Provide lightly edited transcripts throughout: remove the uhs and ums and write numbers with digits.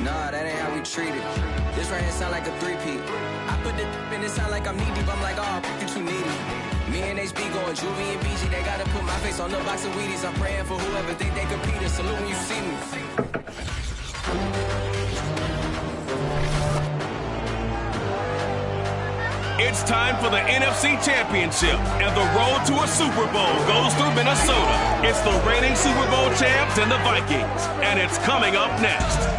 Nah, that ain't how we treat it. This right here sound like a three-peat. I put the in it sound like I'm knee-deep. I'm like, oh, you too needy. Me and HB going Juvie and BG. They gotta put my face on the box of Wheaties. I'm praying for whoever think they compete. And salute when you see me. It's time for the NFC Championship, and the road to a Super Bowl goes through Minnesota. It's the reigning Super Bowl champs and the Vikings, and it's coming up next.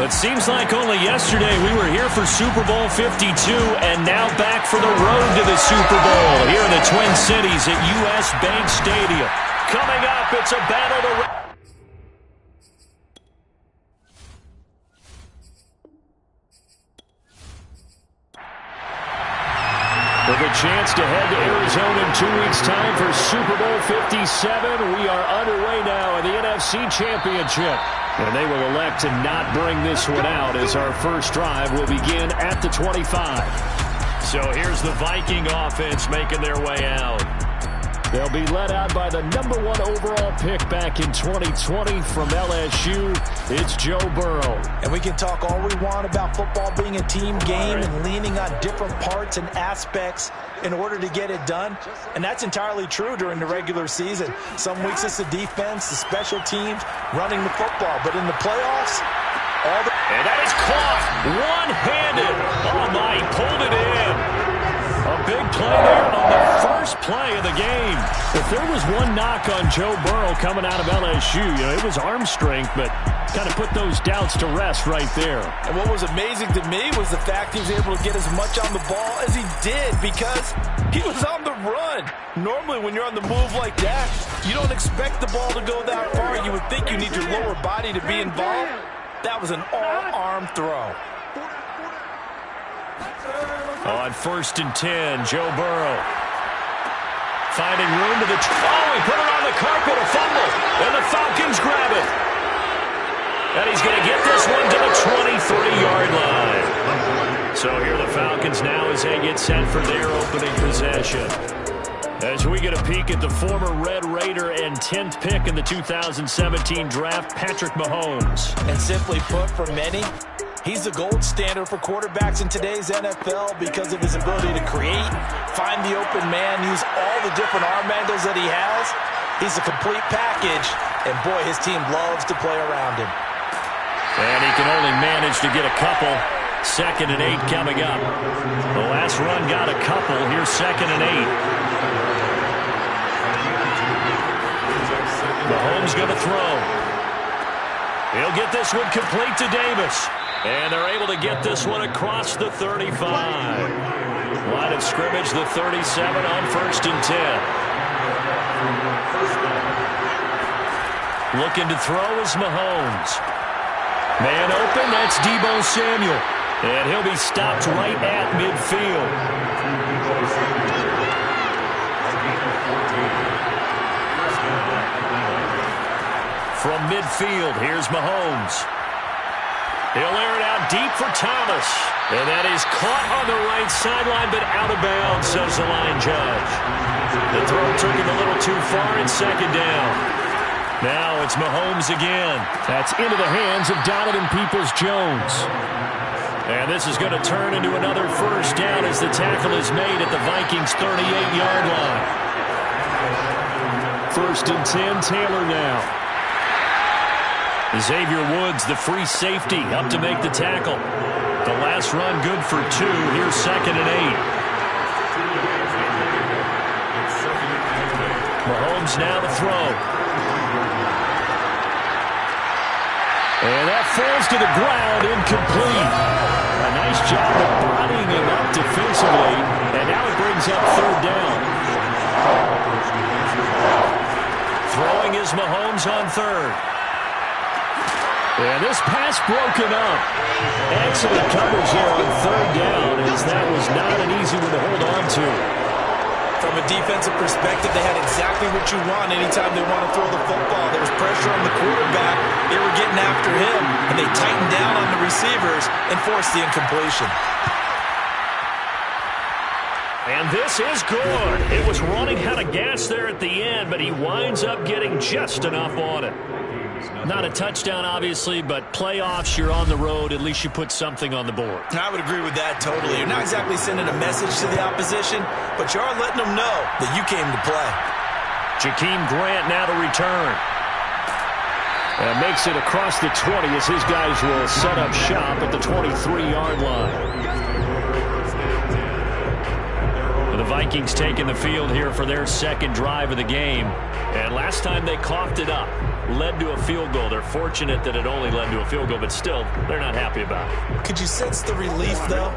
But seems like only yesterday we were here for Super Bowl 52 and now back for the road to the Super Bowl here in the Twin Cities at U.S. Bank Stadium. Coming up, it's a battle to... With a chance to head to Arizona in 2 weeks' time for Super Bowl 57, we are underway now in the NFC Championship. And they will elect to not bring this one out as our first drive will begin at the 25. So here's the Viking offense making their way out. They'll be led out by the #1 overall pick back in 2020 from LSU. It's Joe Burrow. And we can talk all we want about football being a team game and leaning on different parts and aspects in order to get it done. And that's entirely true during the regular season. Some weeks it's the defense, the special teams, running the football. But in the playoffs, all the... And that is caught one-handed. Oh, my, pulled it in. A big play there on the first play of the game. If there was one knock on Joe Burrow coming out of LSU, it was arm strength, but kind of put those doubts to rest right there. And what was amazing to me was the fact he was able to get as much on the ball as he did because he was on the run. Normally when you're on the move like that, you don't expect the ball to go that far. You would think you need your lower body to be involved. That was an all-arm throw. On 1st and 10, Joe Burrow. Finding room to the... Oh, he put it on the carpet, a fumble. And the Falcons grab it. And he's going to get this one to the 23-yard line. So here the Falcons now as they get set for their opening possession. As we get a peek at the former Red Raider and 10th pick in the 2017 draft, Patrick Mahomes. And simply put, for many, he's the gold standard for quarterbacks in today's NFL because of his ability to create, find the open man, use all the different arm angles that he has. He's a complete package, and boy, his team loves to play around him. And he can only manage to get a couple. 2nd and 8 coming up. The last run got a couple. Here's 2nd and 8. Mahomes going to throw. He'll get this one complete to Davis. And they're able to get this one across the 35. Line of scrimmage, the 37 on 1st and 10. Looking to throw is Mahomes. Man open, that's Deebo Samuel. And he'll be stopped right at midfield. From midfield, here's Mahomes. He'll air it out deep for Thomas. And that is caught on the right sideline, but out of bounds, says the line judge. The throw took him a little too far in 2nd down. Now it's Mahomes again. That's into the hands of Donovan Peoples-Jones. And this is going to turn into another first down as the tackle is made at the Vikings' 38-yard line. 1st and 10, Taylor now. Xavier Woods, the free safety, up to make the tackle. The last run good for 2. Here's 2nd and 8. Mahomes now to throw. And that falls to the ground, incomplete. A nice job of bodying him up defensively. And now it brings up 3rd down. Throwing is Mahomes on 3rd. And this pass broken up. Excellent coverage there on 3rd down, as that was not an easy one to hold on to. From a defensive perspective, they had exactly what you want anytime they want to throw the football. There was pressure on the quarterback. They were getting after him, and they tightened down on the receivers and forced the incompletion. And this is good. It was running out of gas there at the end, but he winds up getting just enough on it. Not a touchdown, obviously, but playoffs, you're on the road. At least you put something on the board. I would agree with that totally. You're not exactly sending a message to the opposition, but you are letting them know that you came to play. Jakeem Grant now to return. And makes it across the 20 as his guys will set up shop at the 23-yard line. The Vikings taking the field here for their second drive of the game. And last time they coughed it up, led to a field goal. They're fortunate that it only led to a field goal, but still, they're not happy about it. Could you sense the relief, though,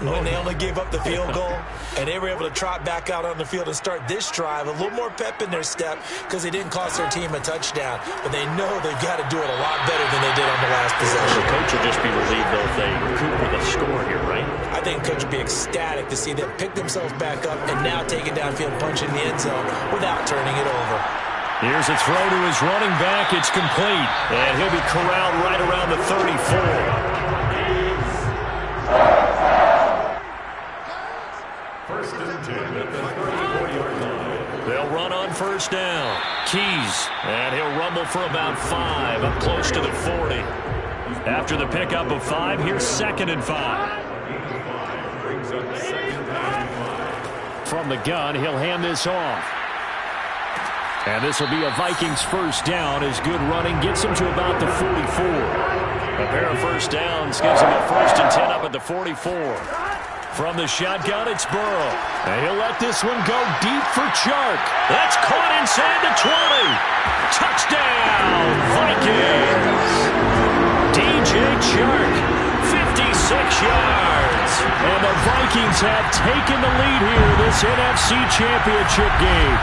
when they only gave up the field goal and they were able to trot back out on the field and start this drive, a little more pep in their step because they didn't cost their team a touchdown, but they know they've got to do it a lot better than they did on the last possession. The coach will just be relieved, though, if they recoup with a score here, right? I think the coach would be ecstatic to see them pick themselves back up and now take it downfield, punching the end zone without turning it over. Here's a throw to his running back. It's complete. And he'll be corralled right around the 34. First and 10 at the 34-yard line. They'll run on first down. Keys. And he'll rumble for about 5 up close to the 40. After the pickup of 5, here's 2nd and 5. From the gun, he'll hand this off. And this will be a Vikings first down as good running gets him to about the 44. A pair of first downs gives him a 1st and 10 up at the 44. From the shotgun, it's Burrow. And he'll let this one go deep for Chark. That's caught inside the 20. Touchdown, Vikings. DJ Chark, 56 yards. And the Vikings have taken the lead here this NFC Championship game.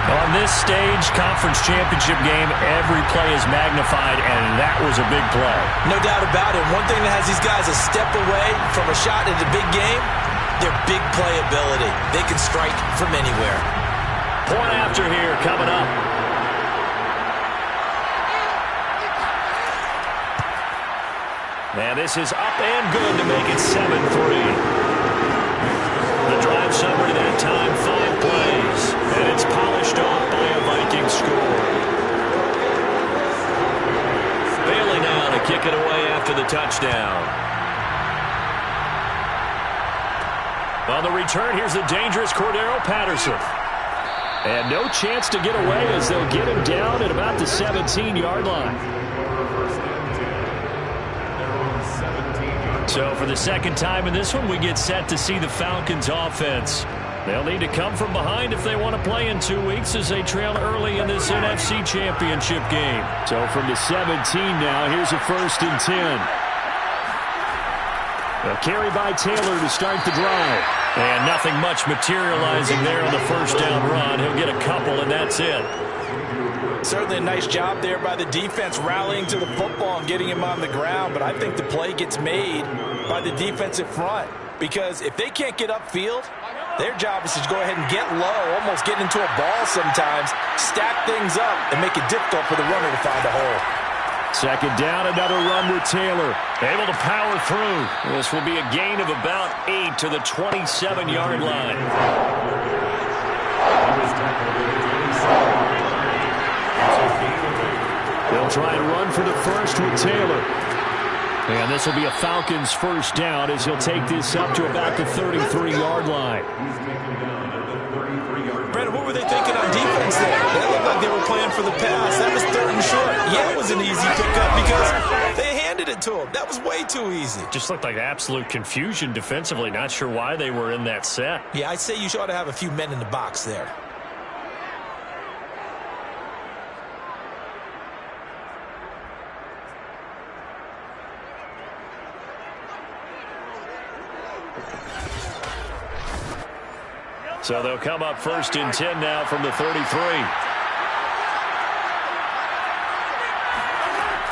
On this stage, conference championship game, every play is magnified, and that was a big play. No doubt about it. One thing that has these guys a step away from a shot at a big game, their big play ability. They can strike from anywhere. Point after here coming up. And this is up and good to make it 7-3. The drive summary that time, 5 plays. And it's polished off by a Viking score. Bailey now to kick it away after the touchdown. On the return, here's the dangerous Cordero Patterson. And no chance to get away as they'll get him down at about the 17-yard line. So for the second time in this one, we get set to see the Falcons offense. They'll need to come from behind if they want to play in 2 weeks as they trail early in this NFC Championship game. So from the 17 now, here's a 1st and 10. A carry by Taylor to start the drive. And nothing much materializing there on the first down run. He'll get a couple, and that's it. Certainly a nice job there by the defense rallying to the football and getting him on the ground, but I think the play gets made by the defensive front because if they can't get upfield, their job is to go ahead and get low, almost get into a ball sometimes, stack things up, and make it difficult for the runner to find a hole. Second down, another run with Taylor. Able to power through. This will be a gain of about 8 to the 27-yard line. They'll try and run for the first with Taylor. And this will be a Falcons first down as he'll take this up to about the 33-yard line. Brandon, what were they thinking on defense there? That looked like they were playing for the pass. That was 3rd and short. Yeah, it was an easy pickup because they handed it to him. That was way too easy. Just looked like absolute confusion defensively. Not sure why they were in that set. Yeah, I'd say you ought to have a few men in the box there. So they'll come up 1st and 10 now from the 33.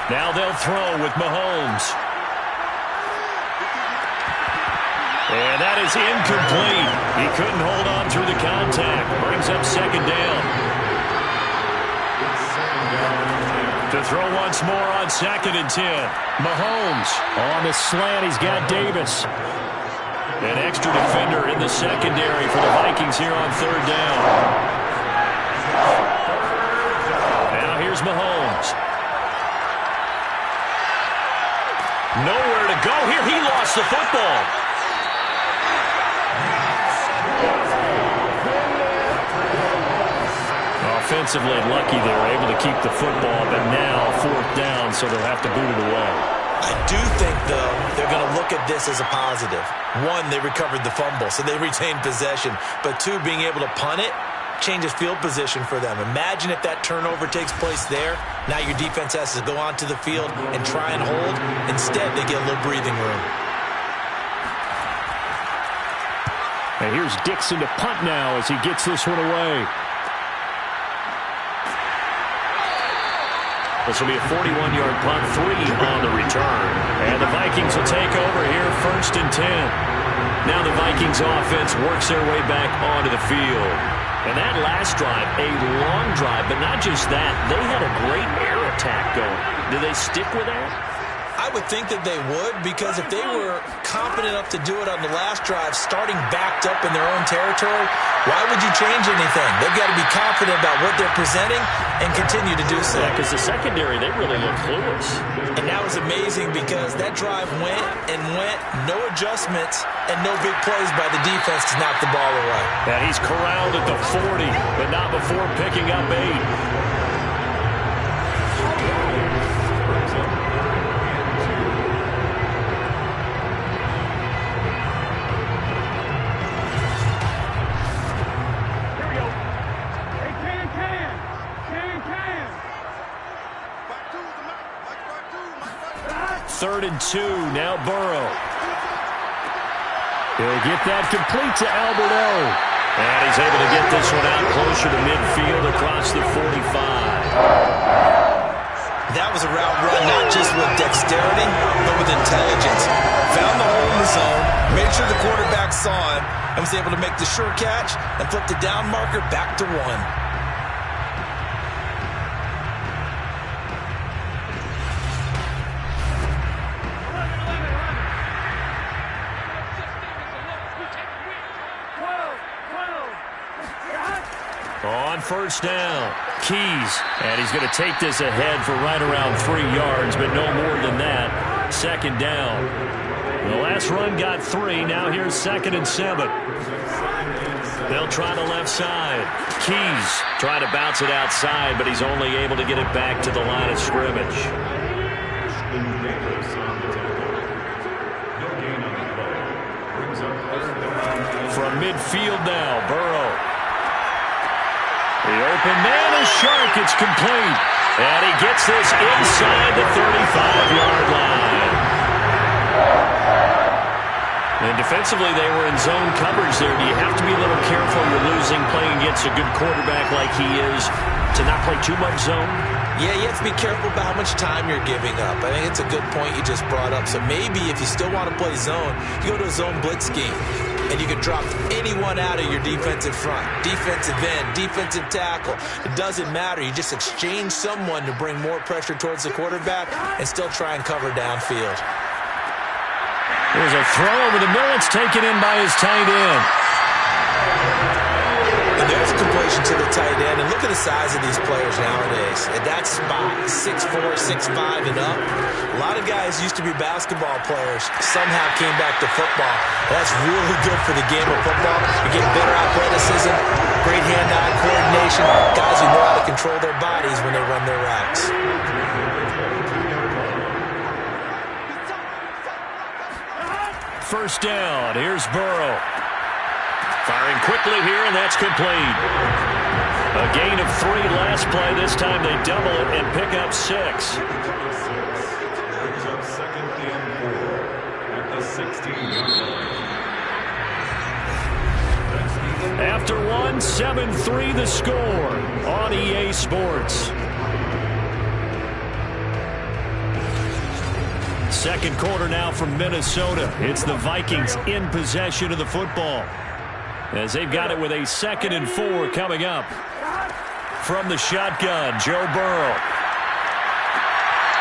Now they'll throw with Mahomes. And that is incomplete. He couldn't hold on through the contact. Brings up 2nd down. To throw once more on 2nd and 10. Mahomes on the slant. He's got Davis. An extra defender in the secondary for the Vikings here on third down. Now here's Mahomes. Nowhere to go here. He lost the football. Offensively lucky they were able to keep the football, but now fourth down, so they'll have to boot it away. I do think, though, they're going to look at this as a positive. One, they recovered the fumble, so they retained possession. But two, being able to punt it changes field position for them. Imagine if that turnover takes place there. Now your defense has to go onto the field and try and hold. Instead, they get a little breathing room. And here's Dixon to punt now as he gets this one away. This will be a 41-yard punt, 3 on the return. And the Vikings will take over here, 1st and 10. Now the Vikings offense works their way back onto the field. And that last drive, a long drive, but not just that. They had a great air attack going. Do they stick with that? I would think that they would, because if they were confident enough to do it on the last drive, starting backed up in their own territory, why would you change anything? They've got to be confident about what they're presenting and continue to do so. Yeah, because the secondary, they really look clueless. And that was amazing because that drive went and went, no adjustments, and no big plays by the defense to knock the ball away. And he's corralled at the 40, but not before picking up 8. Third and 2, now Burrow. He'll get that complete to Alberto. And he's able to get this one out closer to midfield across the 45. That was a route run not just with dexterity, but with intelligence. Found the hole in the zone, made sure the quarterback saw him, and was able to make the sure catch and flip the down marker back to 1. On first down, Keys, and he's going to take this ahead for right around 3 yards, but no more than that. Second down. The last run got 3. Now here's 2nd and 7. They'll try the left side. Keys trying to bounce it outside, but he's only able to get it back to the line of scrimmage. From midfield now, Burrow. The open man is Shark. It's complete. And he gets this inside the 35-yard line. And defensively, they were in zone coverage there. Do you have to be a little careful you're losing playing against a good quarterback like he is to not play too much zone? Yeah, you have to be careful about how much time you're giving up. I think it's a good point you just brought up. So maybe if you still want to play zone, you go to a zone blitz scheme. And you can drop anyone out of your defensive front, defensive end, defensive tackle. It doesn't matter. You just exchange someone to bring more pressure towards the quarterback and still try and cover downfield. There's a throw over the middle. It's taken in by his tight end. And there's a completion to the tight end. And look at the size of these players nowadays. At that spot, 6'4", 6'5", and up. A lot of guys used to be basketball players, somehow came back to football. That's really good for the game of football. You get better athleticism, great hand-eye coordination, guys who know how to control their bodies when they run their routes. First down, here's Burrow. Firing quickly here, and that's complete. A gain of 3 last play. This time they double it and pick up 6. After 1, 7-3 the score on EA Sports. Second quarter now from Minnesota. It's the Vikings in possession of the football, as they've got it with a 2nd and 4 coming up. From the shotgun, Joe Burrow.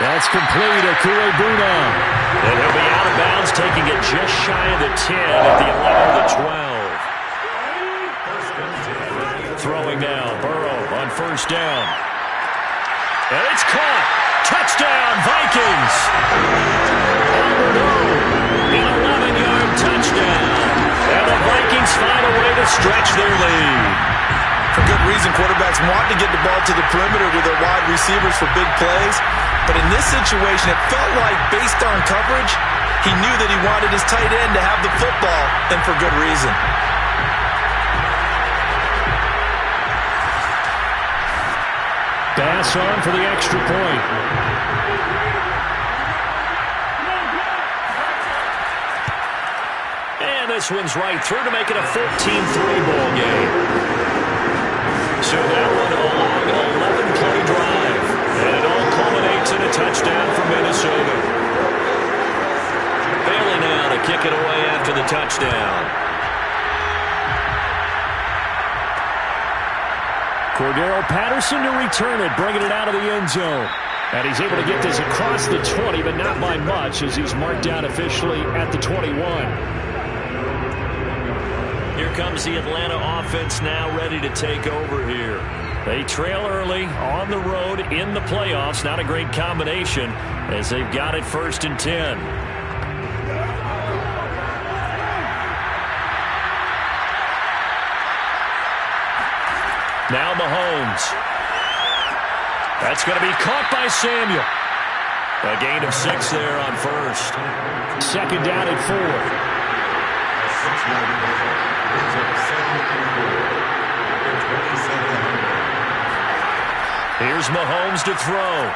That's complete. Akure Buna. And he'll be out of bounds, taking it just shy of the 10 at the 11 of the 12. Throwing now, Burrow on first down. And it's caught. Touchdown, Vikings. An 11-yard touchdown. And the Vikings find a way to stretch their lead. For good reason, quarterbacks want to get the ball to the perimeter to their wide receivers for big plays. But in this situation, it felt like, based on coverage, he knew that he wanted his tight end to have the football, and for good reason. Pass on for the extra point. And this one's right through to make it a 14-3 ball game. So that one a long 11-play drive. And it all culminates in a touchdown for Minnesota. Bailey now to kick it away after the touchdown. Cordero Patterson to return it, bringing it out of the end zone. And he's able to get this across the 20, but not by much, as he's marked down officially at the 21. Here comes the Atlanta offense now ready to take over here. They trail early on the road in the playoffs. Not a great combination as they've got it 1st and 10. Now Mahomes. That's going to be caught by Samuel. A gain of 6 there on first. 2nd down and 4. Here's Mahomes to throw.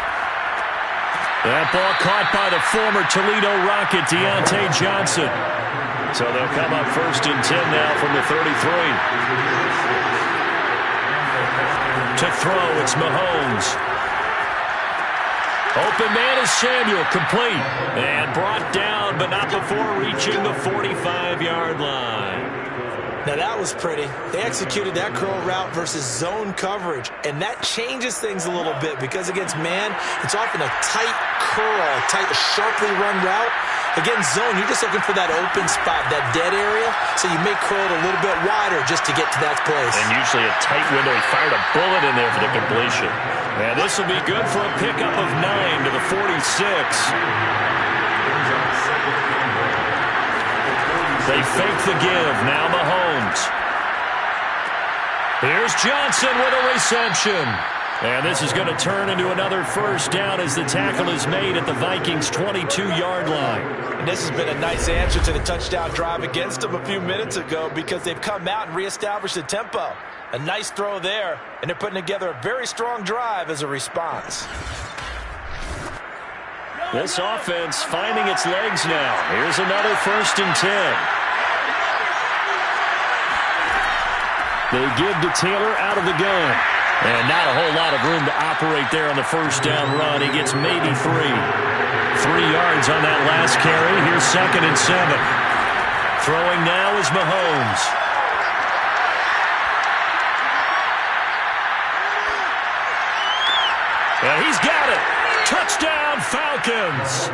That ball caught by the former Toledo Rocket, Deontay Johnson. So they'll come up 1st and 10 now from the 33. To throw, it's Mahomes. Open man is Samuel, complete. And brought down, but not before reaching the 45-yard line. Now that was pretty. They executed that curl route versus zone coverage, and that changes things a little bit because against man, it's often a tight curl, a tight, sharply run route. Against zone, you're just looking for that open spot, that dead area, so you may curl it a little bit wider just to get to that place. And usually a tight window. He fired a bullet in there for the completion. And this will be good for a pickup of 9 to the 46. They fake the give. Now Mahomes. Here's Johnson with a reception. And this is going to turn into another 1st down as the tackle is made at the Vikings' 22-yard line. And this has been a nice answer to the touchdown drive against them a few minutes ago because they've come out and reestablished the tempo. A nice throw there, and they're putting together a very strong drive as a response. This offense finding its legs now. Here's another 1st and 10. They give to Taylor out of the gun. And not a whole lot of room to operate there on the 1st down run. He gets maybe 3. 3 yards on that last carry. Here's 2nd and 7. Throwing now is Mahomes. And he's got it. Touchdown, Falcons.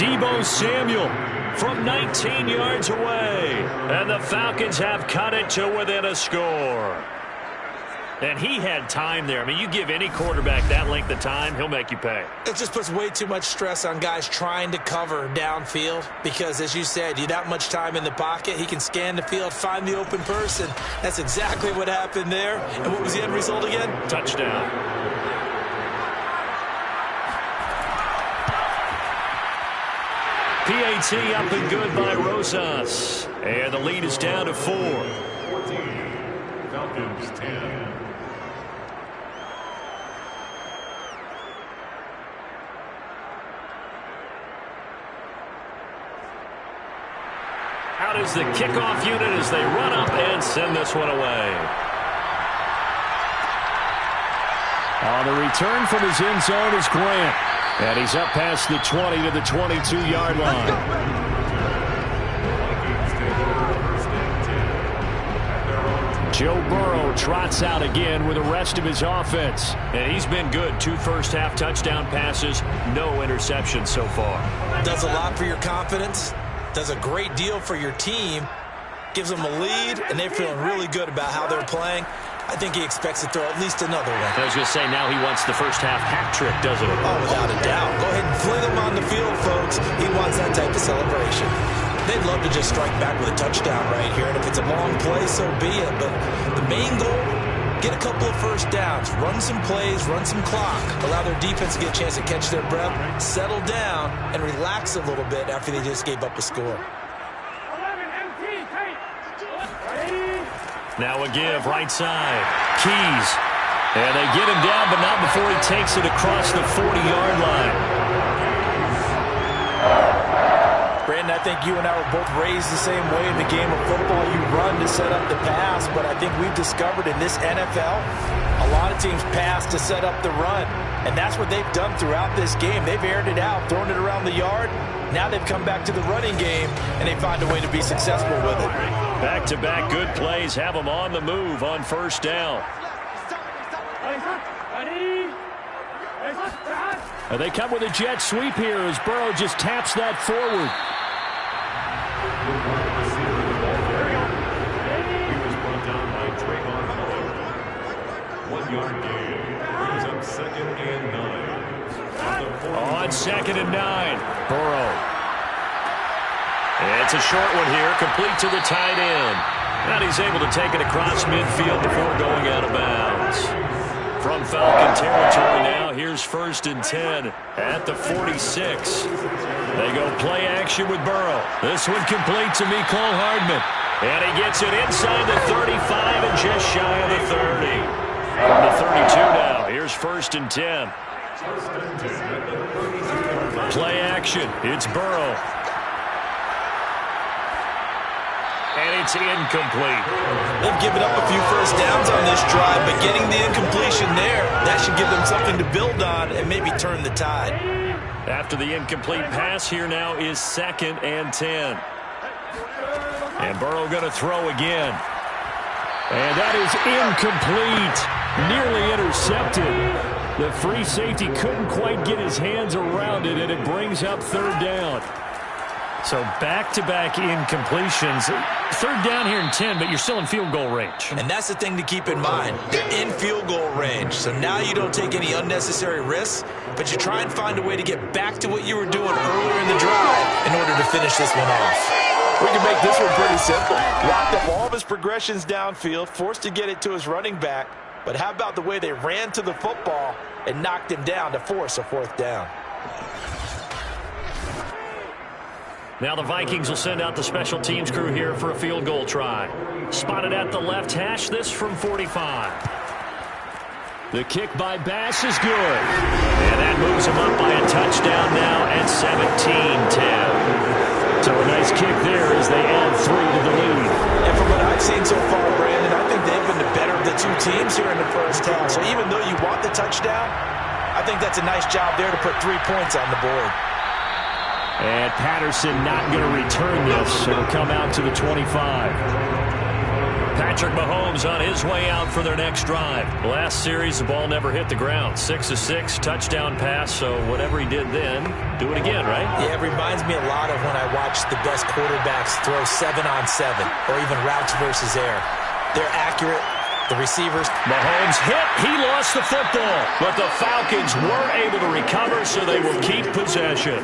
Deebo Samuel from 19 yards away. And the Falcons have cut it to within a score. And he had time there. I mean, you give any quarterback that length of time, he'll make you pay. It just puts way too much stress on guys trying to cover downfield because, as you said, you that much time in the pocket, he can scan the field, find the open person. That's exactly what happened there. And what was the end result again? Touchdown. PAT up and good by Rosas. And the lead is down to 4. 14, Falcons 10. Out is the kickoff unit as they run up and send this one away. On the return from his end zone is Grant. And he's up past the 20 to the 22-yard line. Joe Burrow trots out again with the rest of his offense. And he's been good. 2 first-half touchdown passes, no interceptions so far. Does a lot for your confidence. does a great deal for your team, gives them a lead, and they're feeling really good about how they're playing. I think he expects to throw at least another one. I was going to say, now he wants the first half hat trick, doesn't he? Oh, without a doubt. Go ahead and fling him on the field, folks. He wants that type of celebration. They'd love to just strike back with a touchdown right here, and if it's a long play, so be it. But the main goal, get a couple of first downs, run some plays, run some clock, allow their defense to get a chance to catch their breath, settle down, and relax a little bit after they just gave up a score. Now a give, right side. Keys. And they get him down, but not before he takes it across the 40-yard line. Brandon, I think you and I were both raised the same way in the game of football. You run to set up the pass, but I think we've discovered in this NFL, a lot of teams pass to set up the run. And that's what they've done throughout this game. They've aired it out, thrown it around the yard. Now they've come back to the running game, and they find a way to be successful with it. Back-to-back good plays have them on the move on first down. And they come with a jet sweep here as Burrow just taps that forward. He was brought down by Trayvon Mullen. 1 yard gain. Brings up 2nd and 9. On 2nd and 9, Burrow. It's a short one here, complete to the tight end. And he's able to take it across midfield before going out of bounds. From Falcon territory now, here's 1st and 10 at the 46. They go play action with Burrow. This one complete to Mecole Hardman. And he gets it inside the 35 and just shy of the 30. From the 32 now, here's 1st and 10. Play action, it's Burrow. And it's incomplete. They've given up a few first downs on this drive, but getting the incompletion there, that should give them something to build on and maybe turn the tide. After the incomplete pass, here now is 2nd and 10. And Burrow going to throw again. And that is incomplete. Nearly intercepted. The free safety couldn't quite get his hands around it, and it brings up 3rd down. So back-to-back incompletions. 3rd down here in 10, but you're still in field goal range. And that's the thing to keep in mind. They're in field goal range. So now you don't take any unnecessary risks, but you try and find a way to get back to what you were doing earlier in the drive in order to finish this one off. We can make this one pretty simple. Locked up all of his progressions downfield, forced to get it to his running back. But how about the way they ran to the football and knocked him down to force a 4th down? Now the Vikings will send out the special teams crew here for a field goal try. Spotted at the left hash, this from 45. The kick by Bass is good. And that moves him up by a touchdown now at 17-10. So a nice kick there as they add 3 to the lead. And from what I've seen so far, Brandon, I think they've been the better of the two teams here in the first half. So even though you want the touchdown, I think that's a nice job there to put 3 points on the board. And Patterson not going to return this. It'll come out to the 25. Patrick Mahomes on his way out for their next drive. Last series, the ball never hit the ground. 6 of 6, touchdown pass. So whatever he did then, do it again, right? Yeah, it reminds me a lot of when I watched the best quarterbacks throw 7-on-7 or even routes versus air. They're accurate. The receivers. Mahomes hit. He lost the football. But the Falcons were able to recover, so they will keep possession.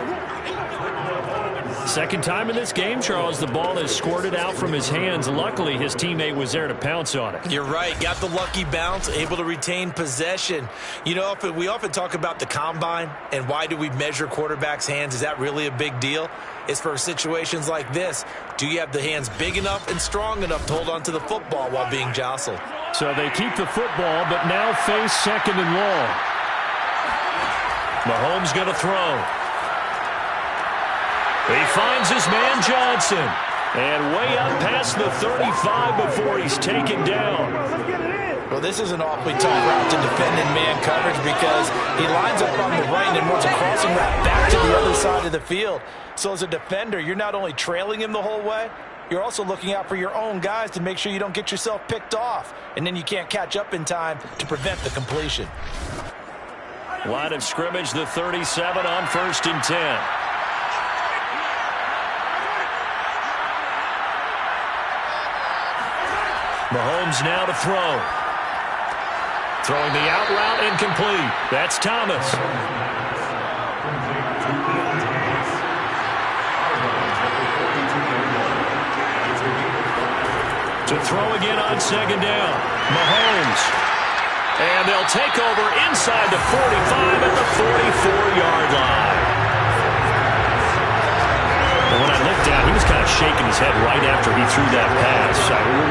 Second time in this game, Charles, the ball has squirted out from his hands. Luckily, his teammate was there to pounce on it. You're right. Got the lucky bounce, able to retain possession. You know, we often talk about the combine and why do we measure quarterbacks' hands. Is that really a big deal? It's for situations like this. Do you have the hands big enough and strong enough to hold on to the football while being jostled? So they keep the football, but now face 2nd and long. Mahomes going to throw. He finds his man Johnson. And way up past the 35 before he's taken down. Well, this is an awfully tough route to defend in man coverage because he lines up on the right and wants a crossing route back to the other side of the field. So as a defender, you're not only trailing him the whole way, you're also looking out for your own guys to make sure you don't get yourself picked off. And then you can't catch up in time to prevent the completion. Line of scrimmage, the 37 on 1st and 10. Mahomes now to throw. Throwing the out route incomplete. That's Thomas. To throw again on second down. Mahomes. And they'll take over inside the 45 at the 44-yard line. And when I looked down, he was kind of shaking his head right after he threw that pass.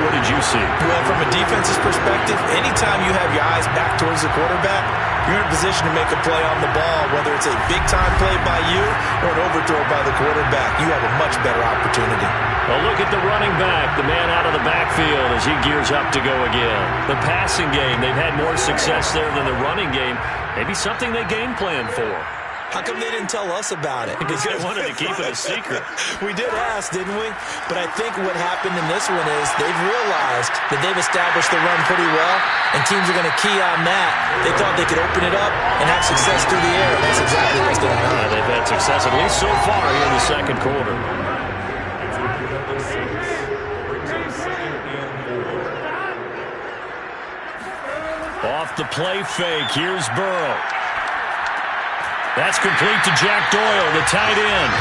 What did you see? Well, from a defense's perspective, anytime you have your eyes back towards the quarterback, you're in a position to make a play on the ball, whether it's a big-time play by you or an overthrow by the quarterback. You have a much better opportunity. Well, look at the running back, the man out of the backfield as he gears up to go again. The passing game, they've had more success there than the running game. Maybe something they game plan for. How come they didn't tell us about it? Because they wanted to keep it a secret. We did ask, didn't we? But I think what happened in this one is they've realized that they've established the run pretty well, and teams are going to key on that. They thought they could open it up and have success through the air. That's exactly what's going on. They've had success, at least so far, here in the second quarter. Off the play fake, here's Burrow. That's complete to Jack Doyle, the tight end.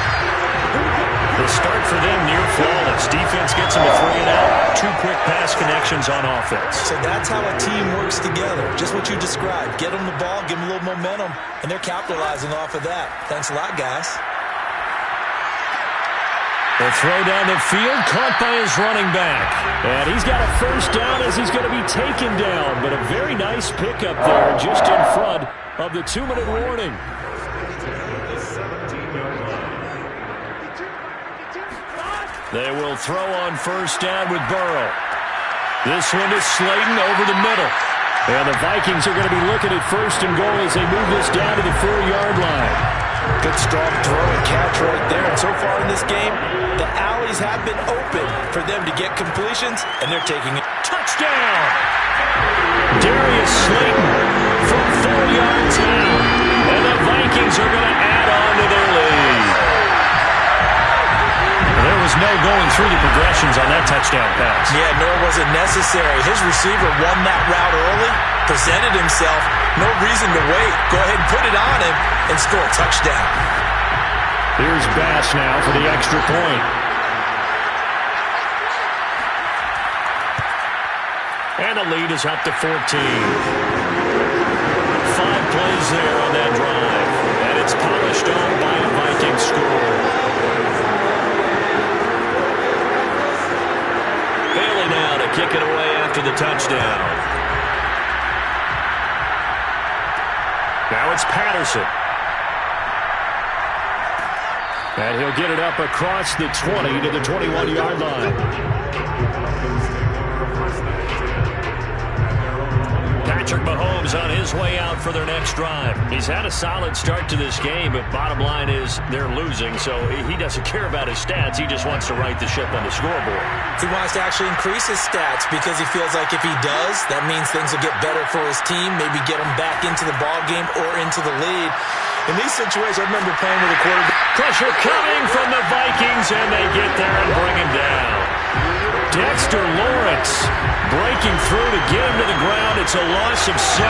The start for them near flawless. Defense gets them a 3-and-out. 2 quick pass connections on offense. So that's how a team works together. Just what you described. Get them the ball, give them a little momentum, and they're capitalizing off of that. Thanks a lot, guys. The throw down the field, caught by his running back. And he's got a first down as he's going to be taken down. But a very nice pickup there just in front of the 2-minute warning. They will throw on first down with Burrow. This one is Slayton over the middle. And the Vikings are going to be looking at first and goal as they move this down to the 4-yard line. Good strong throw and catch right there. And so far in this game, the alleys have been open for them to get completions, and they're taking it. Touchdown! Darius Slayton from 4 yards out. And the Vikings are going to add on to their lead. There was no going through the progressions on that touchdown pass. Yeah, nor was it necessary. His receiver won that route early, presented himself. No reason to wait. Go ahead and put it on him and score a touchdown. Here's Bass now for the extra point. And the lead is up to 14. 5 plays there on that drive. And it's polished on by a Viking score. Bailey now to kick it away after the touchdown. Now it's Patterson. And he'll get it up across the 20 to the 21-yard line. Patrick Mahomes on his way out for their next drive. He's had a solid start to this game, but bottom line is they're losing, so he doesn't care about his stats. He just wants to right the ship on the scoreboard. He wants to actually increase his stats because he feels like if he does, that means things will get better for his team, maybe get him back into the ball game or into the lead. In these situations, I remember playing with a quarterback. Pressure coming from the Vikings, and they get there and bring him down. Dexter Lawrence breaking through to get him to the ground. It's a loss of 7.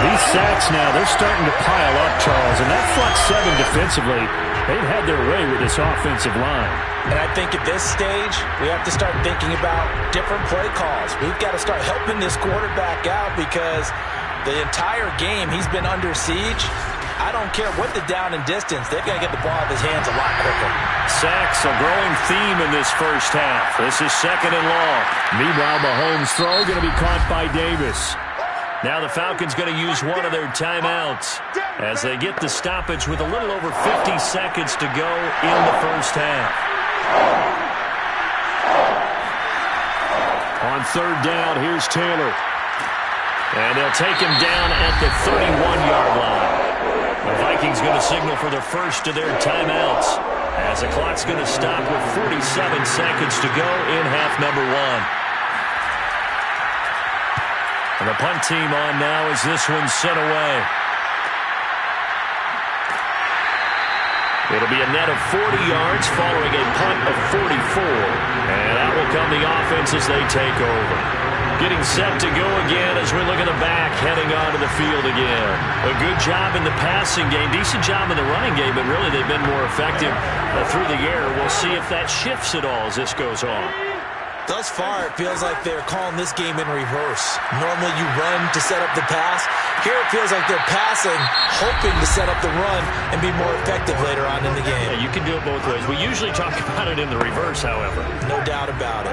These sacks now, they're starting to pile up, Charles, and that front 7 defensively, they've had their way with this offensive line. And I think at this stage, we have to start thinking about different play calls. We've got to start helping this quarterback out because the entire game he's been under siege. I don't care what the down and distance. They've got to get the ball out of his hands a lot quicker. Sacks, a growing theme in this first half. This is second and long. Meanwhile, Mahomes' throw going to be caught by Davis. Now the Falcons going to use one of their timeouts as they get the stoppage with a little over 50 seconds to go in the first half. On third down, here's Taylor. And they'll take him down at the 31-yard line. The Vikings going to signal for the first of their timeouts as the clock's going to stop with 47 seconds to go in half number 1. And the punt team on now as this one's sent away. It'll be a net of 40 yards following a punt of 44. And that will come the offense as they take over. Getting set to go again as we look at the back, heading onto the field again. A good job in the passing game, decent job in the running game, but really they've been more effective through the air. We'll see if that shifts at all as this goes on. Thus far, it feels like they're calling this game in reverse. Normally you run to set up the pass. Here it feels like they're passing, hoping to set up the run and be more effective later on in the game. Yeah, you can do it both ways. We usually talk about it in the reverse, however. No doubt about it.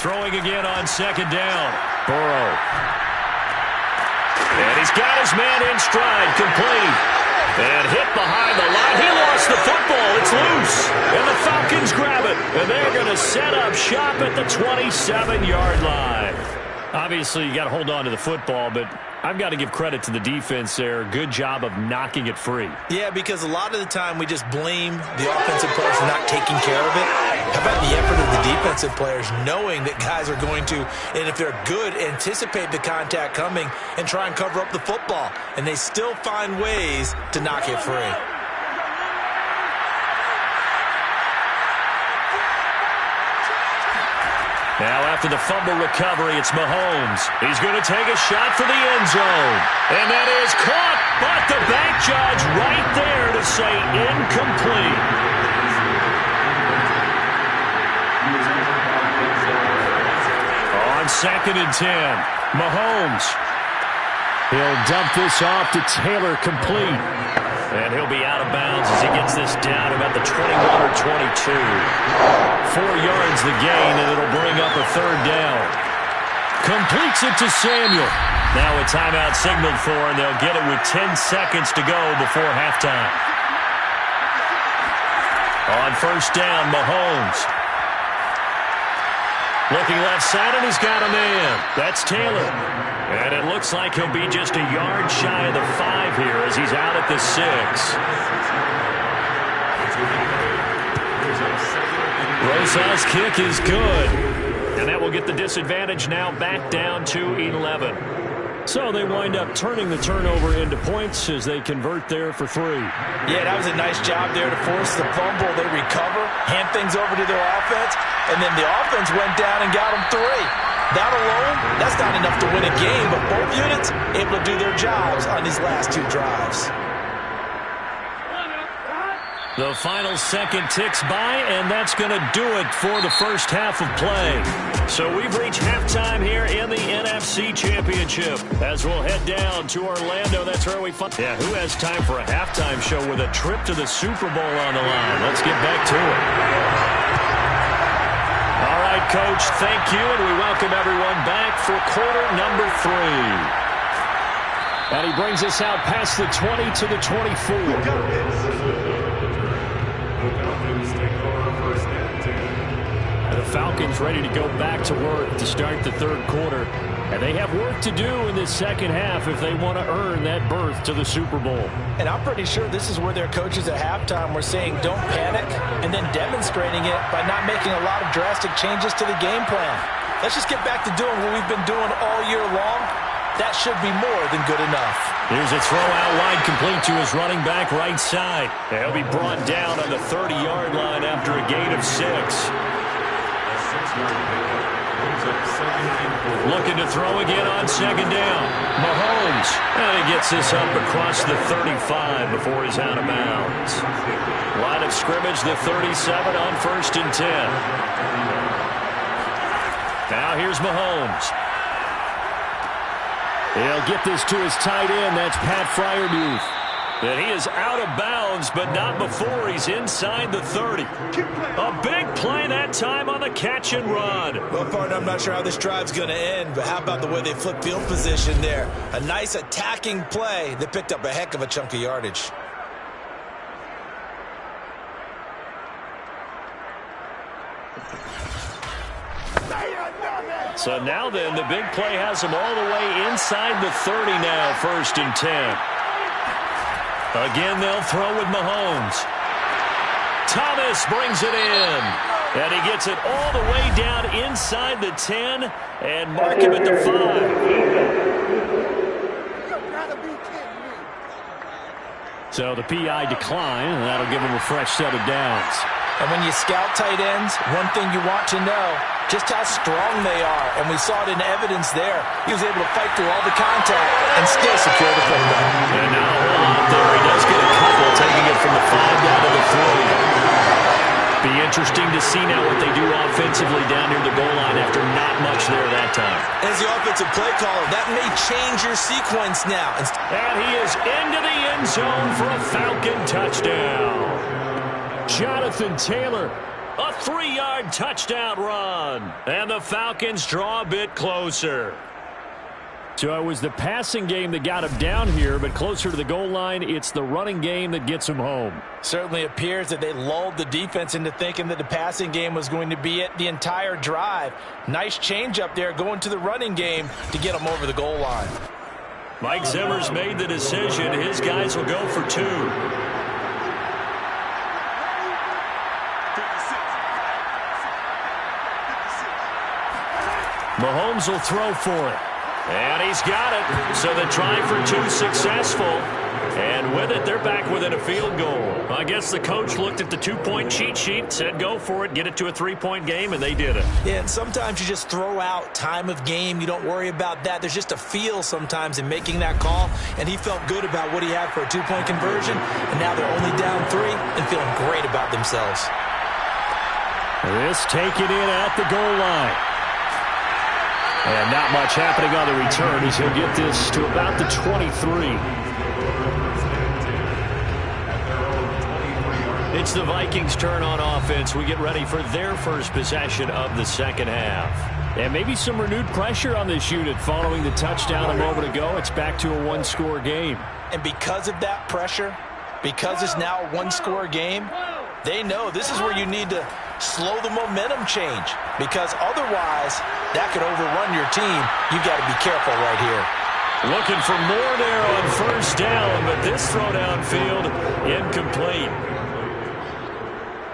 Throwing again on second down. Burrow. And he's got his man in stride, complete. And hit behind the line. He lost the football. It's loose. And the Falcons grab it. And they're going to set up shop at the 27-yard line. Obviously, you got to hold on to the football, but I've got to give credit to the defense there. Good job of knocking it free. Yeah, because a lot of the time we just blame the offensive players for not taking care of it. How about the effort of the defensive players knowing that guys are going to, and if they're good, anticipate the contact coming and try and cover up the football. And they still find ways to knock it free. Now after the fumble recovery, it's Mahomes. He's going to take a shot for the end zone. And that is caught, but the back judge right there to say incomplete. On second and 10, Mahomes. He'll dump this off to Taylor, complete. And he'll be out of bounds as he gets this down about the 21 or 22. 4 yards the gain, and it'll bring up a third down. Completes it to Samuel. Now a timeout signaled for, and they'll get it with 10 seconds to go before halftime. On first down, Mahomes. Looking left side, and he's got a man. That's Taylor. And it looks like he'll be just a yard shy of the 5 here as he's out at the 6. Rosas' kick is good. And that will get the disadvantage now back down to 11. So they wind up turning the turnover into points as they convert there for 3. Yeah, that was a nice job there to force the fumble. They recover, hand things over to their offense, and then the offense went down and got them 3. That alone, that's not enough to win a game, but both units able to do their jobs on these last 2 drives. The final second ticks by, and that's going to do it for the first half of play. So we've reached halftime here in the NFC Championship. As we'll head down to Orlando, that's where we find... Yeah, who has time for a halftime show with a trip to the Super Bowl on the line? Let's get back to it. All right, Coach, thank you, and we welcome everyone back for quarter number 3. And he brings us out past the 20 to the 24. The Falcons ready to go back to work to start the third quarter. And they have work to do in this second half if they want to earn that berth to the Super Bowl. And I'm pretty sure this is where their coaches at halftime were saying don't panic, and then demonstrating it by not making a lot of drastic changes to the game plan. Let's just get back to doing what we've been doing all year long. That should be more than good enough. Here's a throw out wide, complete to his running back right side. And he'll be brought down on the 30-yard line after a gain of 6. Looking to throw again on second down. Mahomes. And he gets this up across the 35 before he's out of bounds. Line of scrimmage, the 37 on first and 10. Now here's Mahomes. He'll get this to his tight end. That's Pat Freiermuth. And he is out of bounds, but not before he's inside the 30. A big play that time on the catch and run. Well, partner, I'm not sure how this drive's going to end, but how about the way they flip field position there? A nice attacking play that picked up a heck of a chunk of yardage. So now then, the big play has him all the way inside the 30 now, first and 10. Again, they'll throw with Mahomes. Thomas brings it in. And he gets it all the way down inside the 10 and mark him at the 5. So the PI decline, and that'll give him a fresh set of downs. And when you scout tight ends, one thing you want to know, just how strong they are. And we saw it in evidence there. He was able to fight through all the contact and still secure the football. And now out there, he does get a couple, taking it from the 5 down to the 3. Be interesting to see now what they do offensively down near the goal line after not much there that time. As the offensive play caller, that may change your sequence now. And he is into the end zone for a Falcon touchdown. Jonathan Taylor, a 3-yard touchdown run. And the Falcons draw a bit closer. So it was the passing game that got him down here, but closer to the goal line, it's the running game that gets him home. Certainly appears that they lulled the defense into thinking that the passing game was going to be it the entire drive. Nice change up there going to the running game to get them over the goal line. Mike Zimmer's made the decision. His guys will go for 2. Mahomes will throw for it. And he's got it. So the try for 2 successful. And with it, they're back within a field goal. I guess the coach looked at the 2-point cheat sheet, said go for it, get it to a 3-point game, and they did it. Yeah, and sometimes you just throw out time of game. You don't worry about that. There's just a feel sometimes in making that call. And he felt good about what he had for a 2-point conversion. And now they're only down 3 and feeling great about themselves. This taken in at the goal line. And not much happening on the return as he'll get this to about the 23. It's the Vikings' turn on offense. We get ready for their first possession of the second half. And maybe some renewed pressure on this unit following the touchdown a moment ago. It's back to a 1-score game. And because of that pressure, because it's now a 1-score game, they know this is where you need to slow the momentum change, because otherwise that could overrun your team. You got to be careful right here. Looking for more there on first down, but this throw downfield incomplete.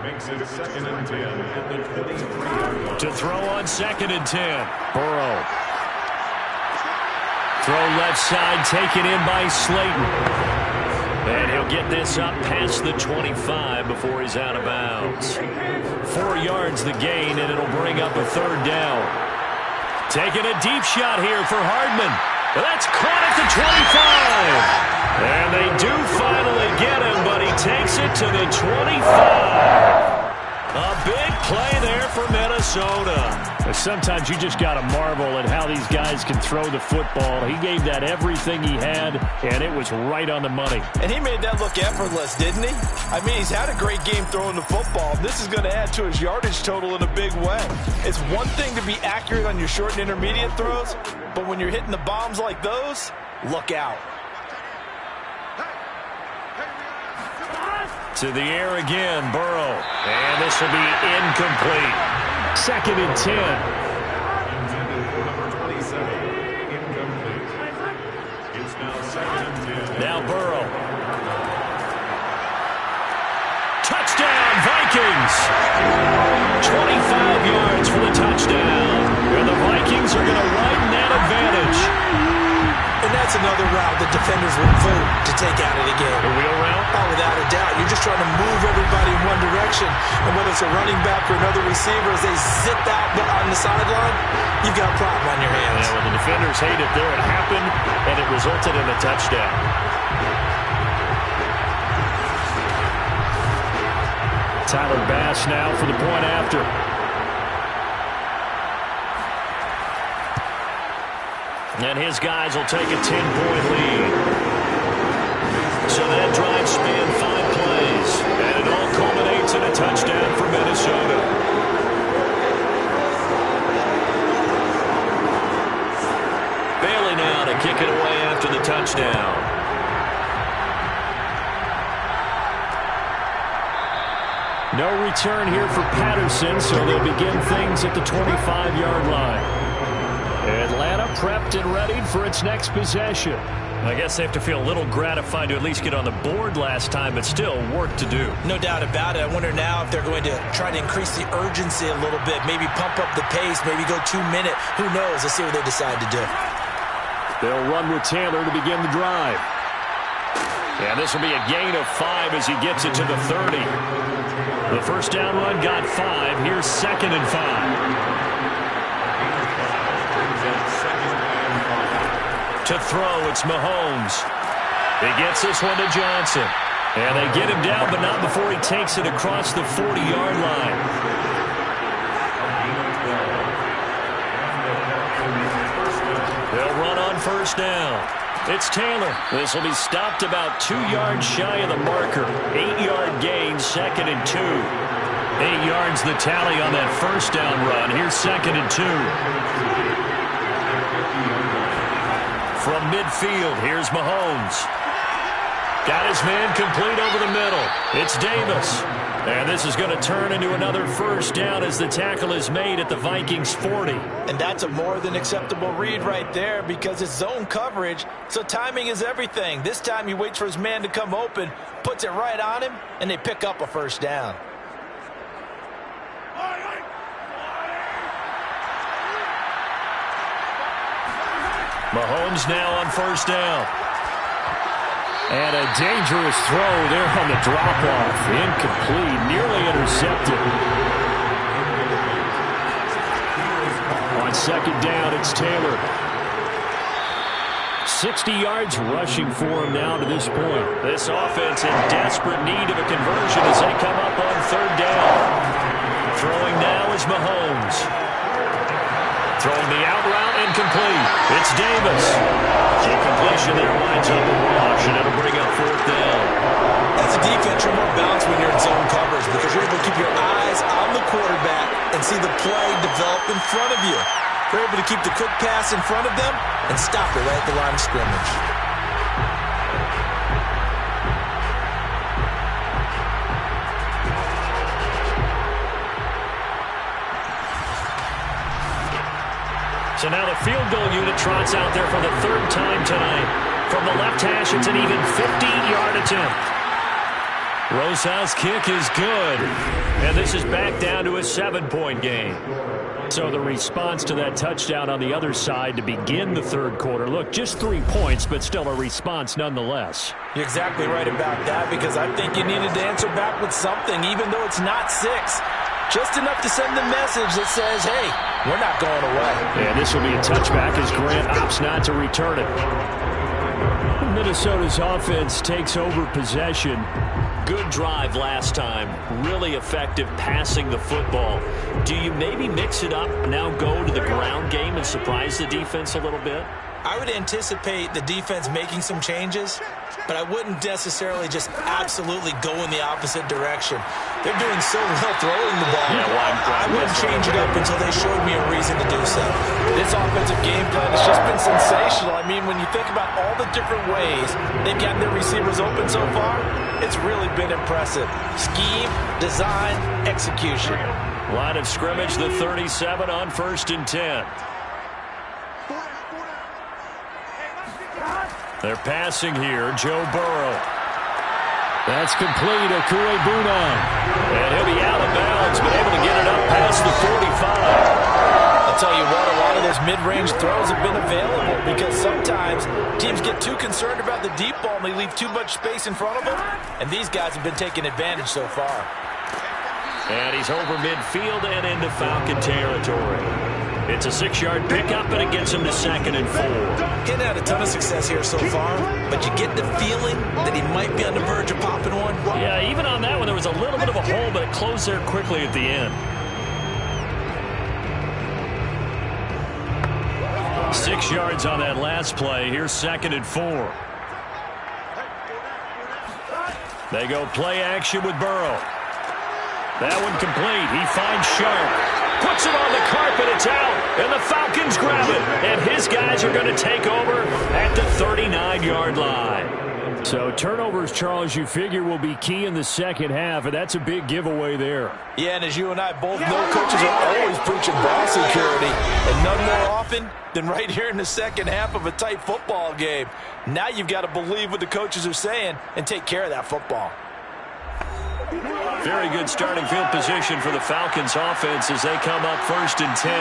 Makes it 2nd and 10 at the 23-yard line. To throw on 2nd and 10. Burrow. Throw left side, taken in by Slayton. And he'll get this up past the 25 before he's out of bounds. 4 yards the gain, and it'll bring up a 3rd down. Taking a deep shot here for Hardman. That's caught at the 25. And they do finally get him, but he takes it to the 25. A big play there for Minnesota. Sometimes you just got to marvel at how these guys can throw the football. He gave that everything he had, and it was right on the money. And he made that look effortless, didn't he? I mean, he's had a great game throwing the football. This is going to add to his yardage total in a big way. It's one thing to be accurate on your short and intermediate throws, but when you're hitting the bombs like those, look out. To the air again, Burrow. And this will be incomplete. 2nd and 10. Number 27, incomplete. It's now 2nd and 10. Now Burrow. Touchdown, Vikings! 25 yards for the touchdown. And the Vikings are going to widen that advantage. And that's another route that defenders would vote to take out of the game. The wheel route? Oh, without a doubt. You're just trying to move everybody in one direction. And whether it's a running back or another receiver, as they zip out on the sideline, you've got a problem on your hands. Yeah, well, the defenders hate it there. It happened, and it resulted in a touchdown. Tyler Bass now for the point after. And his guys will take a 10-point lead. So that drive spanned 5 plays. And it all culminates in a touchdown for Minnesota. Bailey now to kick it away after the touchdown. No return here for Patterson, so they'll begin things at the 25-yard line. Atlanta prepped and ready for its next possession. I guess they have to feel a little gratified to at least get on the board last time, but still work to do. No doubt about it. I wonder now if they're going to try to increase the urgency a little bit, maybe pump up the pace, maybe go 2 minute. Who knows? Let's see what they decide to do. They'll run with Taylor to begin the drive. And this will be a gain of 5 as he gets it to the 30. The first down run got 5. Here's 2nd and 5. To throw, it's Mahomes. He gets this one to Johnson. And they get him down, but not before he takes it across the 40-yard line. They'll run on first down. It's Taylor. This will be stopped about 2 yards shy of the marker. 8-yard gain, 2nd and 2. 8 yards the tally on that first down run. Here's 2nd and 2. From midfield, here's Mahomes. Got his man complete over the middle. It's Davis. And this is going to turn into another first down as the tackle is made at the Vikings 40. And that's a more than acceptable read right there because it's zone coverage, so timing is everything. This time he waits for his man to come open, puts it right on him, and they pick up a first down. Mahomes now on first down. And a dangerous throw there on the drop-off. Incomplete, nearly intercepted. On second down, it's Taylor. 60 yards rushing for him now to this point. This offense in desperate need of a conversion as they come up on third down. Throwing now is Mahomes. Throwing the out route incomplete. It's Davis. Incompletion there winds up a wash, and it'll bring up fourth down. As a defense, you're more balanced when you're in zone coverage because you're able to keep your eyes on the quarterback and see the play develop in front of you. You're able to keep the quick pass in front of them and stop it right at the line of scrimmage. So now the field goal unit trots out there for the third time tonight. From the left hash, it's an even 15-yard attempt. Rosas' kick is good. And this is back down to a 7-point game. So the response to that touchdown on the other side to begin the third quarter. Look, just 3 points, but still a response nonetheless. You're exactly right about that because I think you needed to answer back with something, even though it's not 6. Just enough to send the message that says, hey, we're not going away. And this will be a touchback as Grant opts not to return it. Minnesota's offense takes over possession. Good drive last time. Really effective passing the football. Do you maybe mix it up, now go to the ground game and surprise the defense a little bit? I would anticipate the defense making some changes, but I wouldn't necessarily just absolutely go in the opposite direction. They're doing so well throwing the ball. I wouldn't change it up until they showed me a reason to do so. This offensive game plan has just been sensational. I mean, when you think about all the different ways they've gotten their receivers open so far, it's really been impressive. Scheme, design, execution. Line of scrimmage, the 37 on 1st and 10. They're passing here, Joe Burrow. That's complete, Okuebuna. And he'll be out of bounds, but able to get it up past the 45. I'll tell you what, a lot of those mid-range throws have been available because sometimes teams get too concerned about the deep ball and they leave too much space in front of them, and these guys have been taking advantage so far. And he's over midfield and into Falcon territory. It's a 6-yard pickup, and it gets him to 2nd and 4. He's had a ton of success here so far, but you get the feeling that he might be on the verge of popping one. Yeah, even on that one, there was a little bit of a hole, but it closed there quickly at the end. 6 yards on that last play. Here's 2nd and 4. They go play action with Burrow. That one complete. He finds Sharp. Puts it on the carpet. It's out. And the Falcons grab it. And his guys are going to take over at the 39-yard line. So turnovers, Charles, you figure will be key in the second half, and that's a big giveaway there. Yeah, and as you and I both know, coaches are always preaching ball security, and none more often than right here in the second half of a tight football game. Now you've got to believe what the coaches are saying and take care of that football. Very good starting field position for the Falcons offense as they come up 1st and 10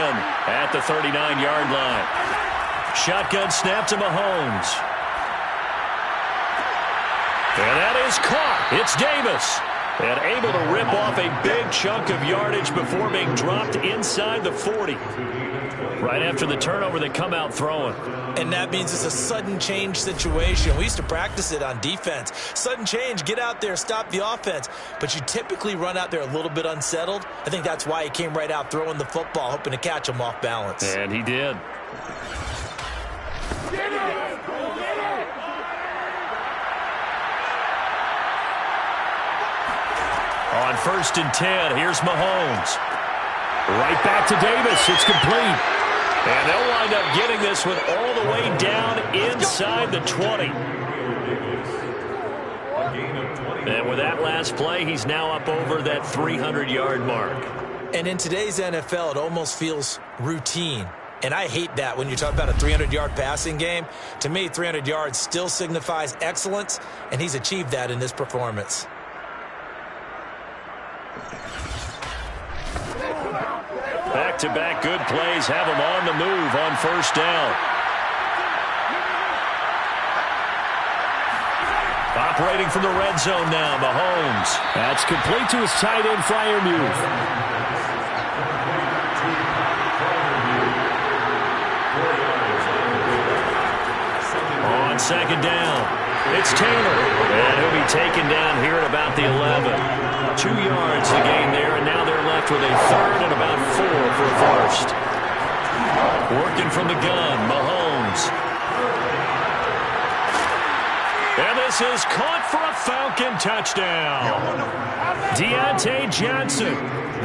at the 39-yard line. Shotgun snap to Mahomes. And that is caught. It's Davis. And able to rip off a big chunk of yardage before being dropped inside the 40. Right after the turnover, they come out throwing. And that means it's a sudden change situation. We used to practice it on defense. Sudden change, get out there, stop the offense. But you typically run out there a little bit unsettled. I think that's why he came right out throwing the football, hoping to catch him off balance. And he did. On 1st and 10, here's Mahomes. Right back to Davis. It's complete. And they'll wind up getting this one all the way down inside the 20. And with that last play, he's now up over that 300-yard mark. And in today's NFL, it almost feels routine. And I hate that when you talk about a 300-yard passing game. To me, 300 yards still signifies excellence, and he's achieved that in this performance. Back-to-back good plays have him on the move on 1st down. Operating from the red zone now, Mahomes. That's complete to his tight end, Freiermuth. On 2nd down, it's Taylor. And he'll be taken down here at about the 11. 2 yards to gain there, and now they're left with a 3rd and about 4 for a 1st. Working from the gun, Mahomes. And this is caught for a Falcon touchdown. Deontay Johnson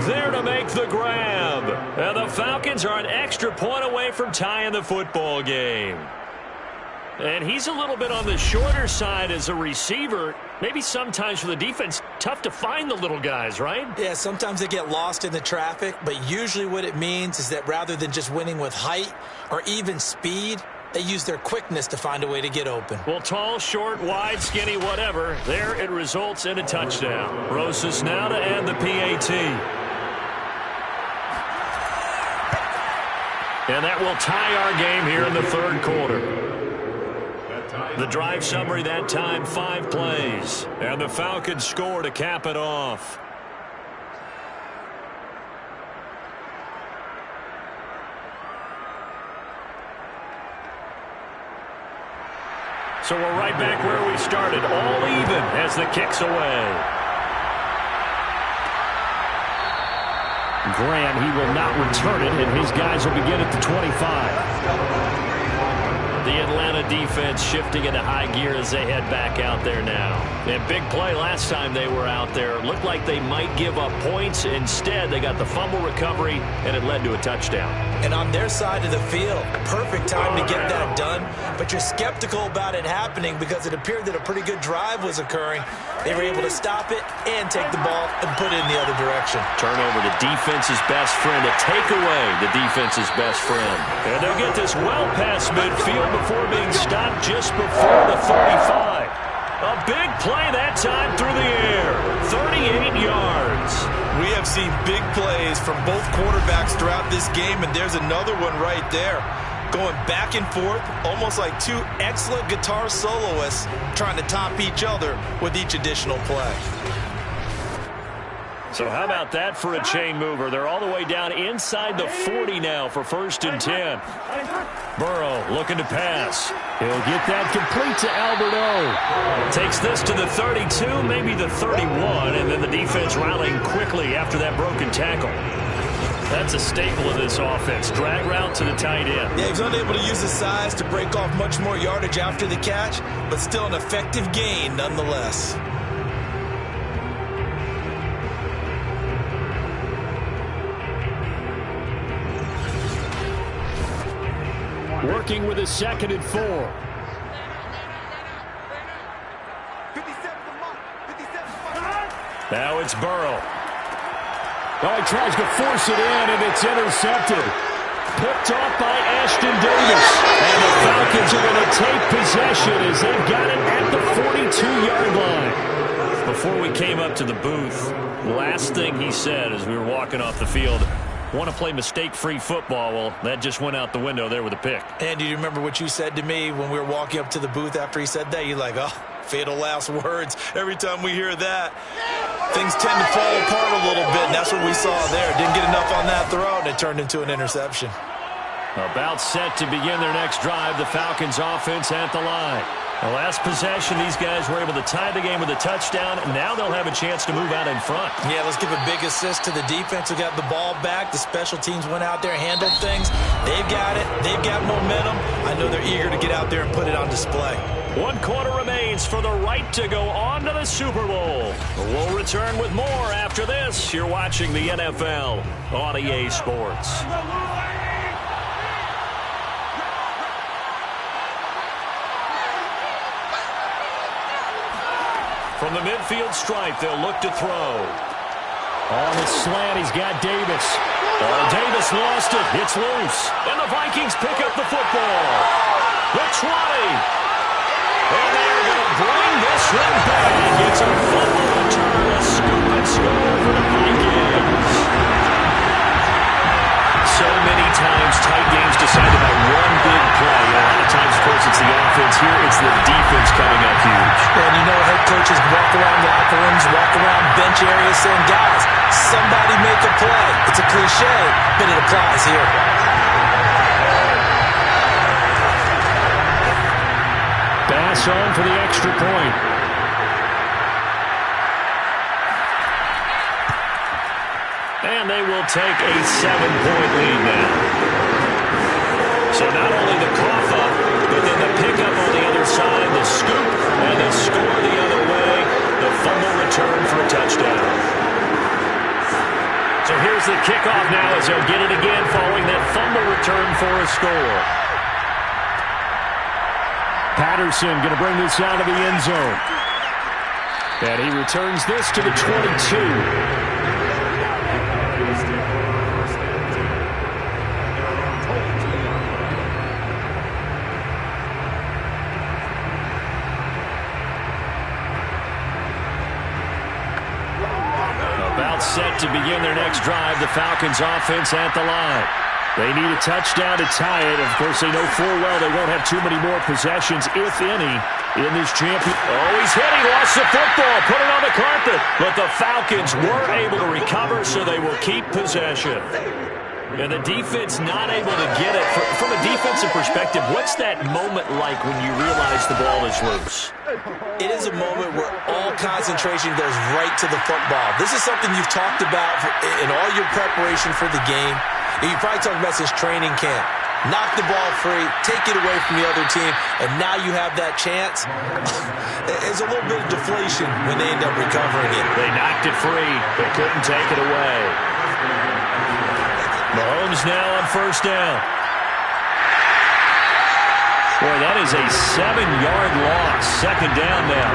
there to make the grab. And the Falcons are an extra point away from tying the football game. And he's a little bit on the shorter side as a receiver. Maybe sometimes for the defense, tough to find the little guys, right? Yeah, sometimes they get lost in the traffic, but usually what it means is that rather than just winning with height or even speed, they use their quickness to find a way to get open. Well, tall, short, wide, skinny, whatever, there it results in a touchdown. Rosas now to end the PAT. And that will tie our game here in the 3rd quarter. The drive summary that time, 5 plays. And the Falcons score to cap it off. So we're right back where we started, all even as the kick's away. Graham, he will not return it, and his guys will begin at the 25. The Atlanta defense shifting into high gear as they head back out there now. And big play last time they were out there. Looked like they might give up points. Instead, they got the fumble recovery, and it led to a touchdown. And on their side of the field, perfect time to get that done. But you're skeptical about it happening because it appeared that a pretty good drive was occurring. They were able to stop it and take the ball and put it in the other direction. Turnover, the defense's best friend. A takeaway, the defense's best friend. And they'll get this well past midfield before being stopped just before the 35. A big play that time through the air. 38 yards. We have seen big plays from both quarterbacks throughout this game, and there's another one right there. Going back and forth, almost like 2 excellent guitar soloists trying to top each other with each additional play. So how about that for a chain mover? They're all the way down inside the 40 now for 1st and 10. Burrow looking to pass. He'll get that complete to Alberto. Takes this to the 32, maybe the 31, and then the defense rallying quickly after that broken tackle. That's a staple of this offense. Drag route to the tight end. Yeah, he's unable to use his size to break off much more yardage after the catch, but still an effective gain nonetheless. Working with a 2nd and 4. Now it's Burrow. Oh, he tries to force it in, and it's intercepted. Picked off by Ashton Davis. And the Falcons are going to take possession as they've got it at the 42-yard line. Before we came up to the booth, last thing he said as we were walking off the field, want to play mistake-free football. Well, that just went out the window there with a pick. And do you remember what you said to me when we were walking up to the booth after he said that? You're like, oh, fatal last words. Every time we hear that, things tend to fall apart a little bit, and that's what we saw there. Didn't get enough on that throw, and it turned into an interception. About set to begin their next drive, the Falcons offense at the line. The last possession, these guys were able to tie the game with a touchdown. Now they'll have a chance to move out in front. Yeah, let's give a big assist to the defense who got the ball back. The special teams went out there, handled things. They've got it. They've got momentum. I know they're eager to get out there and put it on display. 1 quarter remains for the right to go on to the Super Bowl. We'll return with more after this. You're watching the NFL on EA Sports. From the midfield stripe, they'll look to throw. On the slant, he's got Davis. Oh, Davis lost it. It's loose. And the Vikings pick up the football. The 20. And they're going to bring this one back. It's a fumble return, a scoop and score for the Vikings. So many times, tight games decided by one big play. A lot of times, of course, it's the offense. Here, it's the defense coming up huge. And you know, head coaches walk around locker rooms, walk around bench areas saying, guys, somebody make a play. It's a cliche, but it applies here. Pass on for the extra point. And they will take a 7-point lead now. So not only the cough up, but then the pickup on the other side, the scoop, and the score the other way, the fumble return for a touchdown. So here's the kickoff now as they'll get it again following that fumble return for a score. Patterson going to bring this out of the end zone. And he returns this to the 22. Set to begin their next drive, the Falcons offense at the line. They need a touchdown to tie it. Of course, they know full well they won't have too many more possessions, if any, in this champion. Oh, he's hit. He lost the football. Put it on the carpet. But the Falcons were able to recover, so they will keep possession. And the defense not able to get it. From a defensive perspective, what's that moment like when you realize the ball is loose? It is a moment where all concentration goes right to the football. This is something you've talked about in all your preparation for the game. And you probably talked about since training camp. Knock the ball free, take it away from the other team, and now you have that chance. It's a little bit of deflation when they end up recovering it. They knocked it free, but couldn't take it away. Mahomes now on first down. Boy, that is a 7-yard loss. Second down now.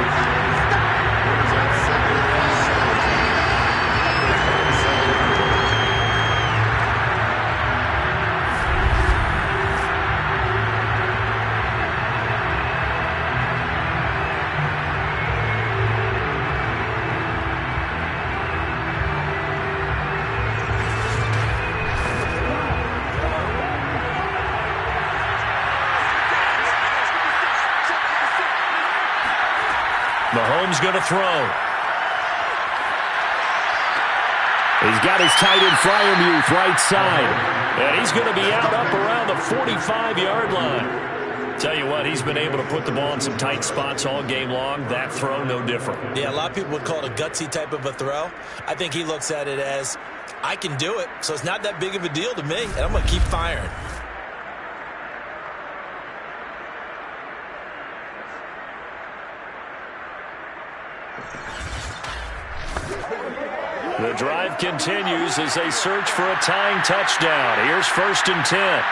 Mahomes going to throw. He's got his tight end Fryermuth right side. And he's going to be out up around the 45-yard line. Tell you what, he's been able to put the ball in some tight spots all game long. That throw, no different. Yeah, a lot of people would call it a gutsy type of a throw. I think he looks at it as, I can do it, so it's not that big of a deal to me, and I'm going to keep firing. The drive continues as they search for a tying touchdown. Here's 1st and 10.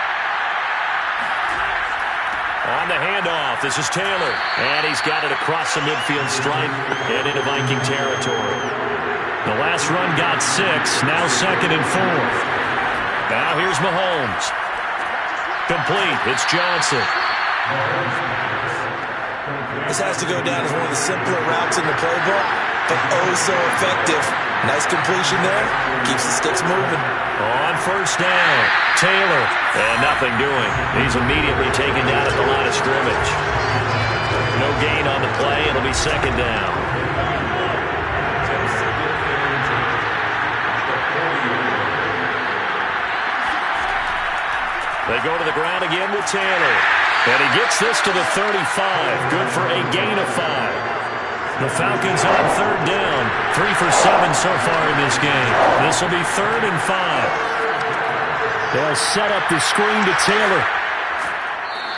On the handoff, this is Taylor. And he's got it across the midfield stripe and into Viking territory. The last run got 6, now 2nd and 4. Now here's Mahomes. Complete, it's Johnson. This has to go down as one of the simpler routes in the playbook, but oh so effective. Nice completion there. Keeps the sticks moving. On first down, Taylor. And nothing doing. He's immediately taken down at the line of scrimmage. No gain on the play. It'll be 2nd down. They go to the ground again with Taylor. And he gets this to the 35. Good for a gain of 5. The Falcons on 3rd down. 3 for 7 so far in this game. This will be 3rd and 5. They'll set up the screen to Taylor.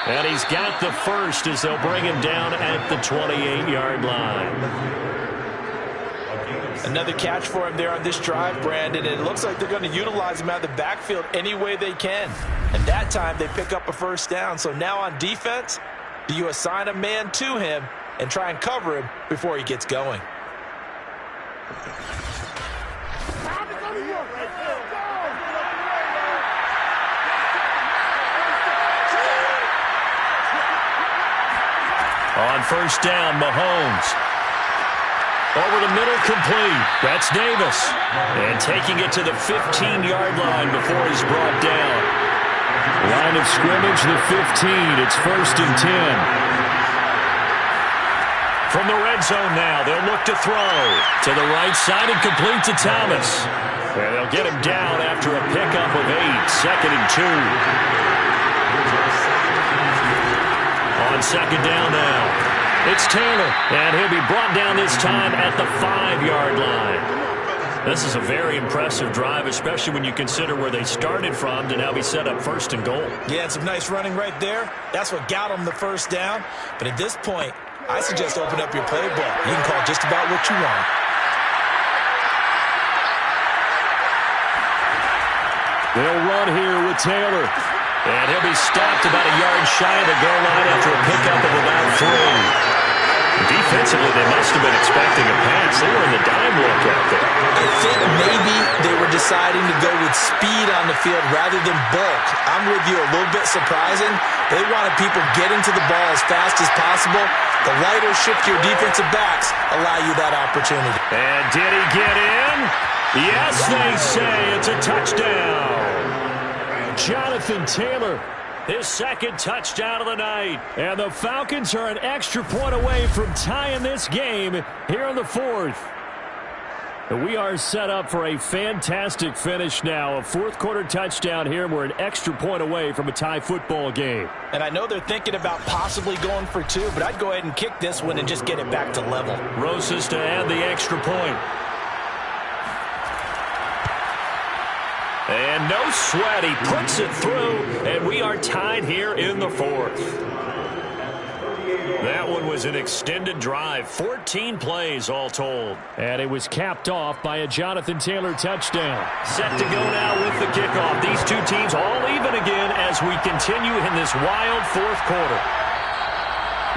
And he's got the first as they'll bring him down at the 28-yard line. Another catch for him there on this drive, Brandon. And it looks like they're going to utilize him out of the backfield any way they can. And that time they pick up a first down. So now on defense, do you assign a man to him and try and cover him before he gets going? On first down, Mahomes. Over the middle, complete. That's Davis. And taking it to the 15-yard line before he's brought down. Line of scrimmage, the 15. It's 1st and 10. From the red zone now, they'll look to throw. To the right side and complete to Thomas. And they'll get him down after a pickup of 8. 2nd and 2. On 2nd down now. It's Taylor, and he'll be brought down this time at the 5-yard line. This is a very impressive drive, especially when you consider where they started from to now be set up 1st and goal. Yeah, and some nice running right there. That's what got them the first down. But at this point, I suggest open up your playbook. You can call just about what you want. They'll run here with Taylor. And he'll be stopped about a yard shy of the goal line after a pickup of about 3. Defensively, they must have been expecting a pass. They were in the dime look out there. I think maybe they were deciding to go with speed on the field rather than bulk. I'm with you, a little bit surprising. They wanted people getting to the ball as fast as possible. The lighter, shiftier defensive backs allow you that opportunity. And did he get in? Yes, they say it's a touchdown. Jonathan Taylor, his 2nd touchdown of the night. And the Falcons are an extra point away from tying this game here in the 4th. We are set up for a fantastic finish now. A 4th-quarter touchdown here. We're an extra point away from a tie football game. And I know they're thinking about possibly going for 2, but I'd go ahead and kick this one and just get it back to level. Rosas to add the extra point. And no sweat, he puts it through, and we are tied here in the 4th. That one was an extended drive, 14 plays all told. And it was capped off by a Jonathan Taylor touchdown. Set to go now with the kickoff. These two teams all even again as we continue in this wild 4th quarter.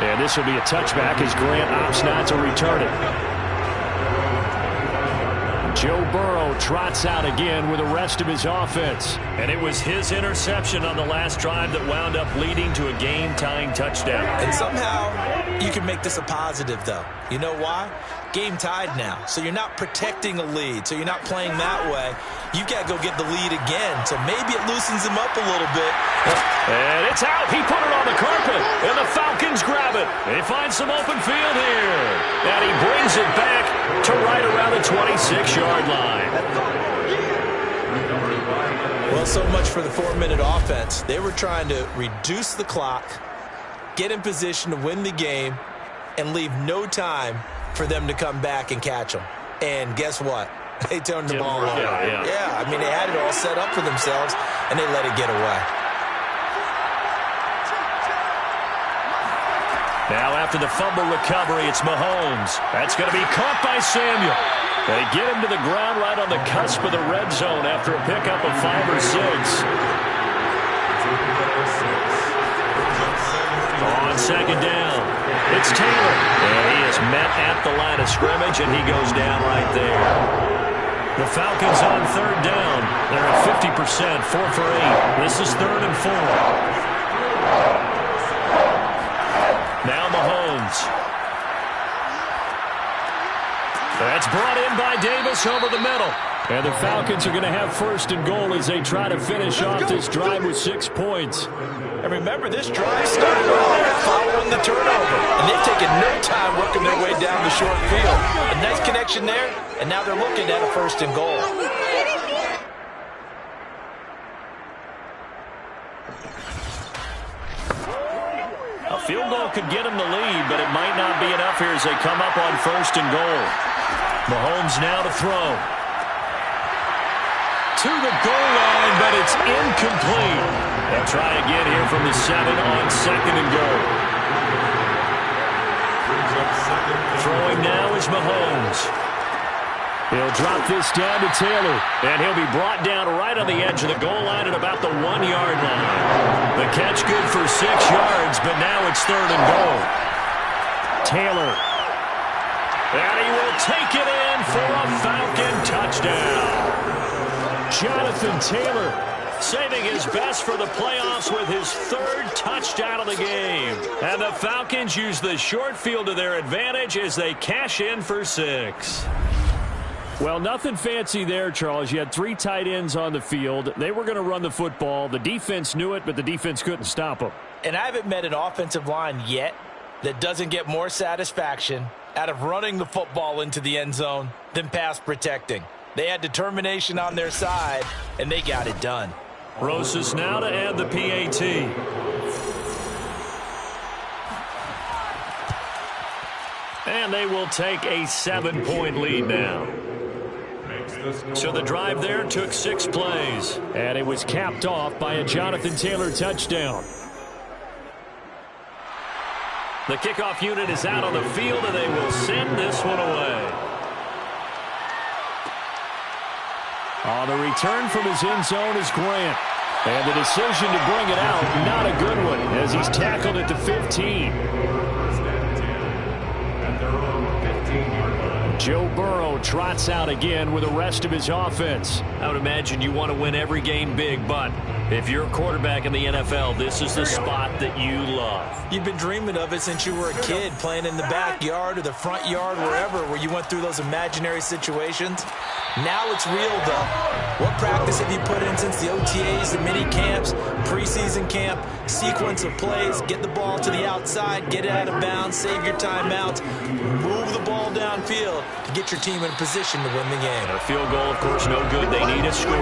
And this will be a touchback as Grant opts not to return it. Joe Burrow trots out again with the rest of his offense. And it was his interception on the last drive that wound up leading to a game-tying touchdown. And somehow you can make this a positive, though. You know why? Game tied now. So you're not protecting a lead. So you're not playing that way. You've got to go get the lead again. So maybe it loosens him up a little bit. And it's out. He put it on the carpet. And the Falcons grab it. They find some open field here. And he brings it back to right around the 26-yard line. Well, so much for the 4-minute offense. They were trying to reduce the clock, get in position to win the game, and leave no time for them to come back and catch them. And guess what? They turned the ball over. Yeah, I mean, they had it all set up for themselves, and they let it get away. Now after the fumble recovery, it's Mahomes. That's going to be caught by Samuel. They get him to the ground right on the cusp of the red zone after a pickup of 5 or 6. On second down, it's Taylor. And he is met at the line of scrimmage, and he goes down right there. The Falcons on third down. They're at 50%, 4 for 8. This is 3rd and 4. Now Mahomes. That's brought in by Davis over the middle. And the Falcons are going to have 1st and goal as they try to finish off this drive with 6 points. And remember, this drive started off following the turnover. And they've taken no time working their way down the short field. A nice connection there, and now they're looking at a 1st and goal. A field goal could get them the lead, but it might not be enough here as they come up on 1st and goal. Mahomes now to throw. To the goal line, but it's incomplete. They'll try again here from the 7 on 2nd and goal. Throwing now is Mahomes. He'll drop this down to Taylor, and he'll be brought down right on the edge of the goal line at about the 1-yard line. The catch good for 6 yards, but now it's 3rd and goal. Taylor. And he will take it in for a Falcon touchdown. Jonathan Taylor saving his best for the playoffs with his 3rd touchdown of the game. And the Falcons use the short field to their advantage as they cash in for 6. Well, nothing fancy there, Charles. You had 3 tight ends on the field. They were going to run the football. The defense knew it, but the defense couldn't stop them. And I haven't met an offensive line yet that doesn't get more satisfaction out of running the football into the end zone than pass protecting. They had determination on their side, and they got it done. Rosas now to add the PAT. And they will take a 7-point lead now. So the drive there took 6 plays. And it was capped off by a Jonathan Taylor touchdown. The kickoff unit is out on the field, and they will send this one away. On the return from his end zone is Grant. And the decision to bring it out, not a good one, as he's tackled at the 15. Joe Burrow trots out again with the rest of his offense. I would imagine you want to win every game big, but if you're a quarterback in the NFL, this is the spot that you love. You've been dreaming of it since you were a kid, playing in the backyard or the front yard, wherever, where you went through those imaginary situations. Now it's real, though. What practice have you put in since the OTAs, the mini camps, preseason camp, sequence of plays, get the ball to the outside, get it out of bounds, save your timeouts, move the ball downfield to get your team in a position to win the game. A field goal, of course, no good. They need a score.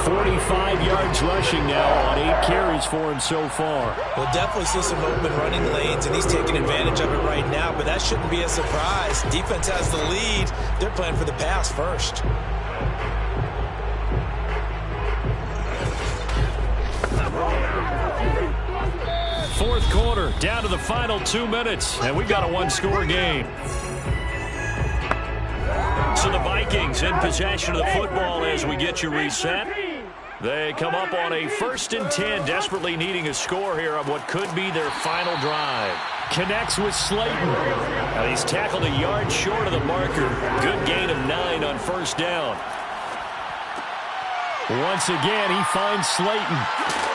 45 yards rushing now on 8 carries for him so far. We'll definitely see some open running lanes, and he's taking advantage of it right now, but that shouldn't be a surprise. Defense has the lead. They're playing for the pass first. Fourth quarter, down to the final 2 minutes, and we've got a 1-score game. So the Vikings in possession of the football as we get you reset. They come up on a 1st and 10, desperately needing a score here on what could be their final drive. Connects with Slayton. Now he's tackled a yard short of the marker. Good gain of 9 on 1st down. Once again, he finds Slayton.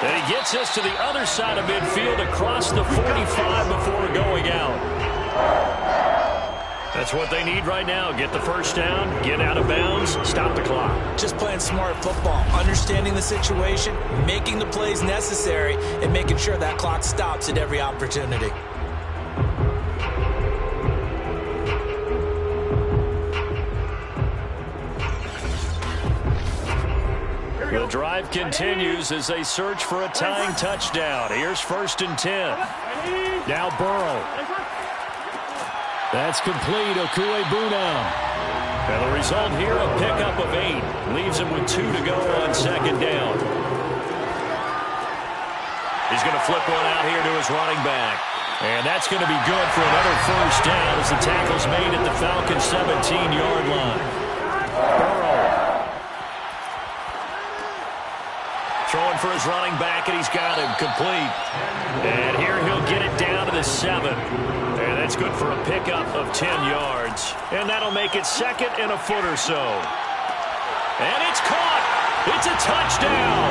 And he gets us to the other side of midfield across the 45 before going out. That's what they need right now. Get the 1st down, get out of bounds, stop the clock. Just playing smart football, understanding the situation, making the plays necessary, and making sure that clock stops at every opportunity. The drive continues as they search for a tying touchdown. Here's 1st and 10. Now Burrow. That's complete. Okuegbunam. And the result here, a pickup of 8. Leaves him with 2 to go on 2nd down. He's going to flip one out here to his running back. And that's going to be good for another 1st down as the tackle's made at the Falcons' 17-yard line. Burrow. throwing for his running back, and he's got him complete. And here he'll get it down to the 7. And that's good for a pickup of 10 yards. And that'll make it 2nd and a foot or so. And it's caught. It's a touchdown.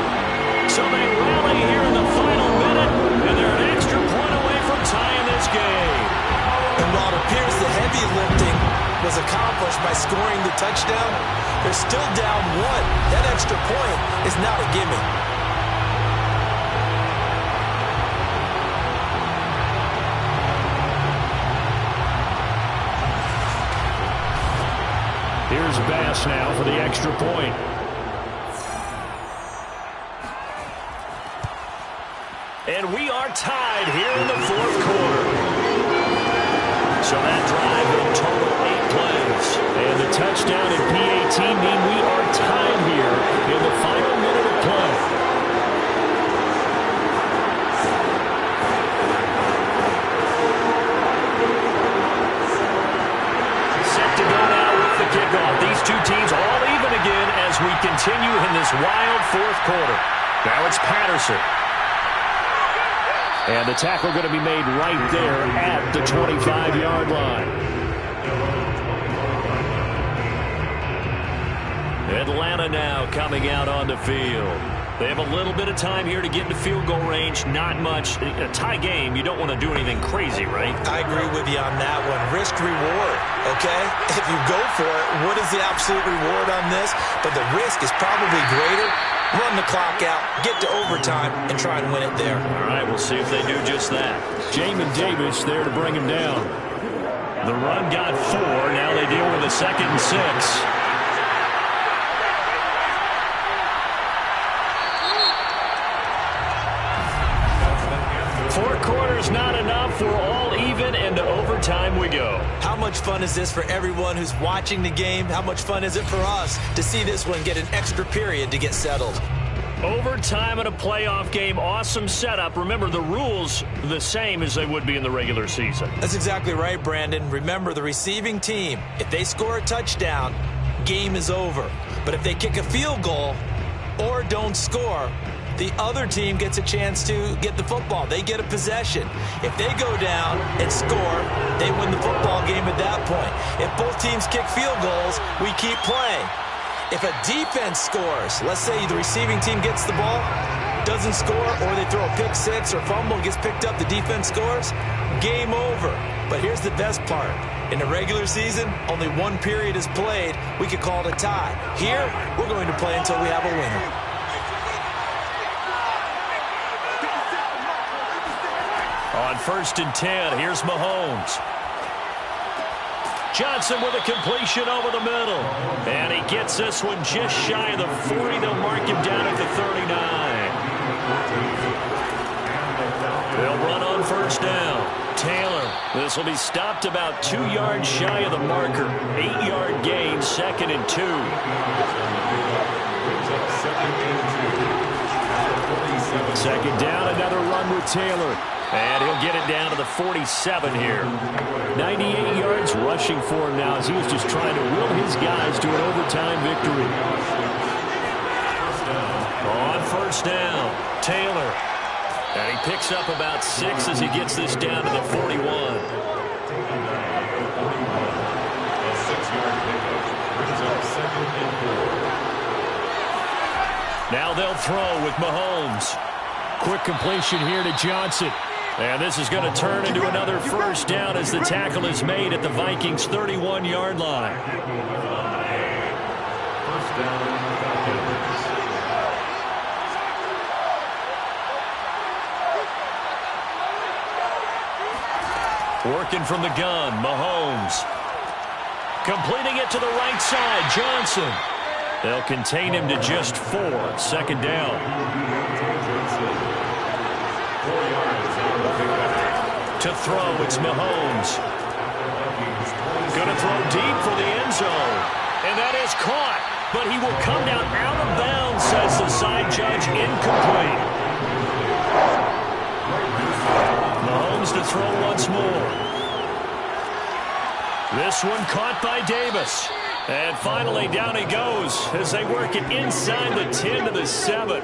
So they rally here in the final minute, and they're an extra point away from tying this game. And while it appears the heavy lifting was accomplished by scoring the touchdown, they're still down 1. That extra point is not a gimme. Here's Bass now for the extra point. And we are tied here in the 4th quarter. So that drive will total 8 plays. And the touchdown and PAT mean we are tied here in the final minute of play. Set to go now with the kickoff. These two teams all even again as we continue in this wild 4th quarter. Now it's Patterson. And the tackle going to be made right there at the 25-yard line. Atlanta now coming out on the field. They have a little bit of time here to get into field goal range. Not much. A tie game, you don't want to do anything crazy, right? I agree with you on that one. Risk reward, okay? If you go for it, what is the absolute reward on this? But the risk is probably greater. Run the clock out, get to overtime, and try and win it there. All right, we'll see if they do just that. Jamin Davis there to bring him down. The run got 4. Now they deal with a 2nd and 6. 4 quarters not enough. We're all even, and to overtime we go. How much fun is this for everyone who's watching the game? How much fun is it for us to see this one get an extra period to get settled? Overtime in a playoff game, awesome setup. Remember, the rules the same as they would be in the regular season. That's exactly right, Brandon. Remember, the receiving team, if they score a touchdown, game is over. But if they kick a field goal or don't score, the other team gets a chance to get the football. They get a possession. If they go down and score, they win the football game at that point. If both teams kick field goals, we keep playing. If a defense scores, let's say the receiving team gets the ball, doesn't score, or they throw a pick 6 or fumble, gets picked up, the defense scores, game over. But here's the best part. In the regular season, only 1 period is played. We could call it a tie. Here, we're going to play until we have a winner. On 1st and 10, here's Mahomes. Johnson with a completion over the middle. And he gets this one just shy of the 40. They'll mark him down at the 39. They'll run on 1st down. Taylor. This will be stopped about 2 yards shy of the marker. 8-yard gain, 2nd and 2. Second down, another run with Taylor. And he'll get it down to the 47 here. 98 yards rushing for him now as he was just trying to will his guys to an overtime victory. On 1st down, Taylor. And he picks up about 6 as he gets this down to the 41. A 6-yard pickup brings up 2nd and 4. Now they'll throw with Mahomes. Quick completion here to Johnson. And this is going to turn into another 1st down as the tackle is made at the Vikings' 31-yard line. 1st down, Falcons. Working from the gun, Mahomes. Completing it to the right side, Johnson. They'll contain him to just 4. 2nd down. 4 yards on the pickup. To throw, it's Mahomes. Going to throw deep for the end zone. And that is caught. But he will come down out of bounds, says the side judge. Incomplete. Mahomes to throw once more. This one caught by Davis. And finally down he goes as they work it inside the 10 to the 7.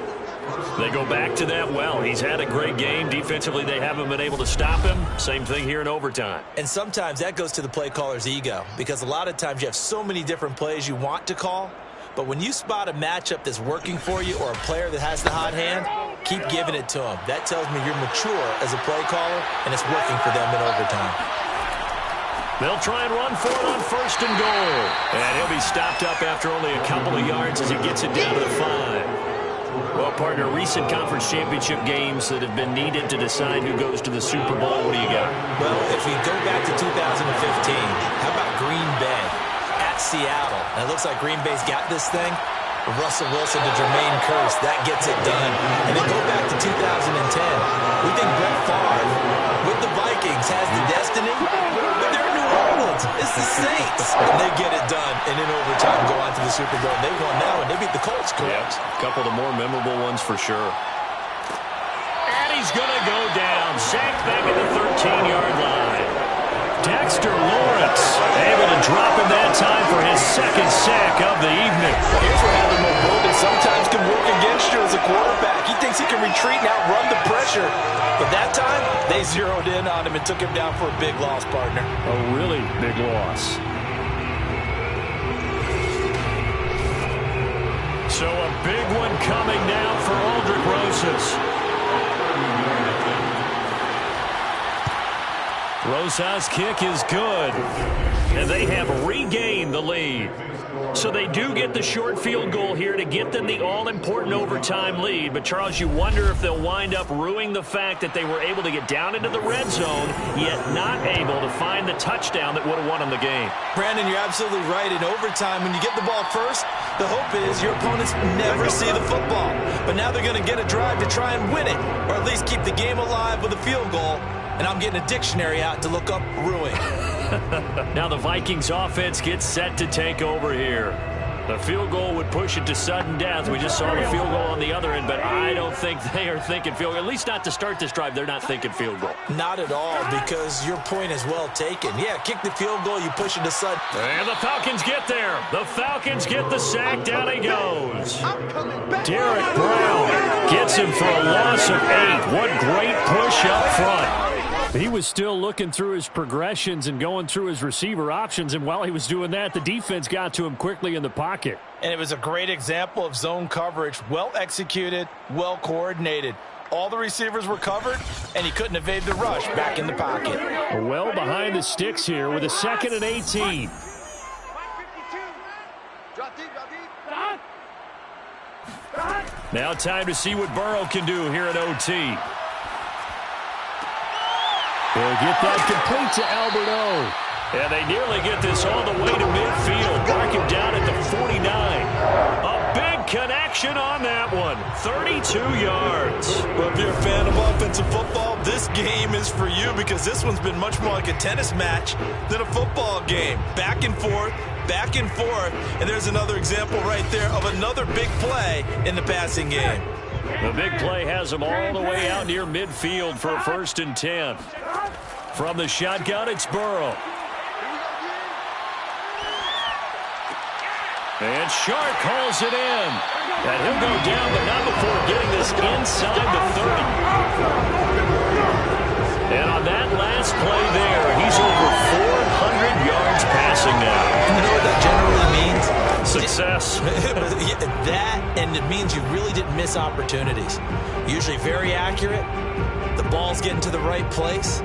They go back to that well. He's had a great game. Defensively, they haven't been able to stop him. Same thing here in overtime. And sometimes that goes to the play caller's ego, because a lot of times you have so many different plays you want to call, but when you spot a matchup that's working for you or a player that has the hot hand, keep giving it to him. That tells me you're mature as a play caller, and it's working for them in overtime. They'll try and run for it on 1st and goal. And he'll be stopped up after only a couple of yards as he gets it down to the 5. Well, partner, recent conference championship games that have been needed to decide who goes to the Super Bowl. What do you got? Well, if we go back to 2015, how about Green Bay at Seattle? And it looks like Green Bay's got this thing. Russell Wilson to Jermaine Kearse, that gets it done. And then go back to 2010. We think Brett Favre with the Vikings has the destiny, but they're in New Orleans. It's the Saints. And they get it done. And in overtime, go on to the Super Bowl. They won that one. They beat the Colts, correct? Yep. A couple of the more memorable ones for sure. And he's going to go down. Sacked back at the 13-yard line. Dexter Lawrence able to drop in that time for his 2nd sack of the evening. Here's where having mobility sometimes can work against you as a quarterback. He thinks he can retreat and outrun the pressure. But that time, they zeroed in on him and took him down for a big loss, partner. A really big loss. So a big one coming now for Aldrick Rosas. Rosas' kick is good. And they have regained the lead. So they do get the short field goal here to get them the all-important overtime lead. But, Charles, you wonder if they'll wind up ruining the fact that they were able to get down into the red zone, yet not able to find the touchdown that would have won them the game. Brandon, you're absolutely right. In overtime, when you get the ball first, the hope is your opponents never see the football. But now they're going to get a drive to try and win it, or at least keep the game alive with a field goal. And I'm getting a dictionary out to look up ruin. Now the Vikings offense gets set to take over here. The field goal would push it to sudden death. We just saw the field goal on the other end, but I don't think they are thinking field goal. At least not to start this drive. They're not thinking field goal. Not at all, because your point is well taken. Yeah, kick the field goal, you push it to sudden. And the Falcons get there. The Falcons get the sack. Down he goes. Derek Brown gets him for a loss of 8. What great push up front. He was still looking through his progressions and going through his receiver options, and while he was doing that, the defense got to him quickly in the pocket. And it was a great example of zone coverage. Well executed, well coordinated. All the receivers were covered, and he couldn't evade the rush back in the pocket. Well behind the sticks here with a 2nd and 18. Now time to see what Burrow can do here at OT. They'll get that complete to Alberto. And they nearly get this all the way to midfield. Mark him down at the 49. A big connection on that one. 32 yards. Well, if you're a fan of offensive football, this game is for you, because this one's been much more like a tennis match than a football game. Back and forth, and there's another example right there of another big play in the passing game. The big play has them all the way out near midfield for a 1st and 10. From the shotgun, it's Burrow. And Shark hauls it in. And he'll go down, but not before getting this inside the 30. And on that last play there, he's over 400 yards passing now. You know what that generally means? Success. That, and it means you really didn't miss opportunities. Usually very accurate. The ball's getting to the right place.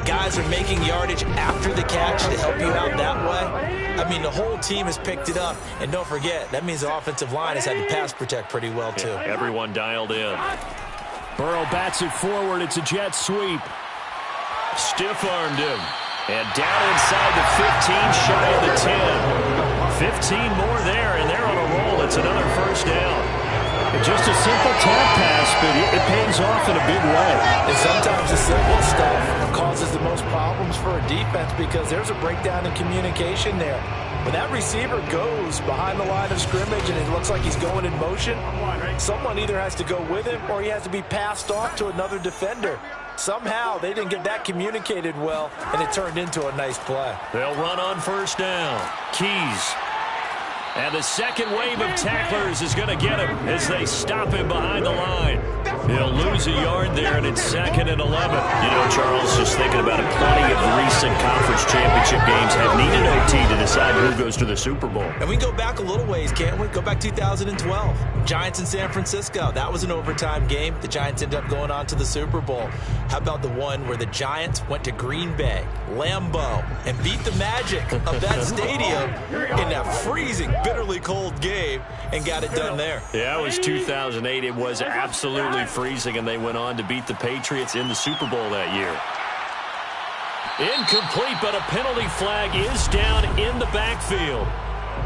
Guys are making yardage after the catch to help you out that way. I mean, the whole team has picked it up. And don't forget, that means the offensive line has had to pass protect pretty well, too. Yeah, everyone dialed in. Burrow bats it forward. It's a jet sweep. Stiff-armed him. And down inside the 15, shy of the 10. 15 more there, and they're on a roll. It's another 1st down. Just a simple tap pass, but it pays off in a big way. And sometimes the simple stuff causes the most problems for a defense, because there's a breakdown in communication there. When that receiver goes behind the line of scrimmage and it looks like he's going in motion, someone either has to go with him or he has to be passed off to another defender. Somehow they didn't get that communicated well, and it turned into a nice play. They'll run on 1st down. Keys. And the second wave of tacklers is going to get him as they stop him behind the line. He'll lose a yard there, and it's 2nd and 11. You know, Charles, just thinking about it, plenty of recent conference championship games have needed OT to decide who goes to the Super Bowl. And we can go back a little ways, can't we? Go back 2012. Giants in San Francisco. That was an overtime game. The Giants ended up going on to the Super Bowl. How about the one where the Giants went to Green Bay, Lambeau, and beat the Magic of that stadium in that freezing, bitterly cold game and got it done there? Yeah, it was 2008. It was absolutely freezing, and they went on to beat the Patriots in the Super Bowl that year. Incomplete, but a penalty flag is down in the backfield.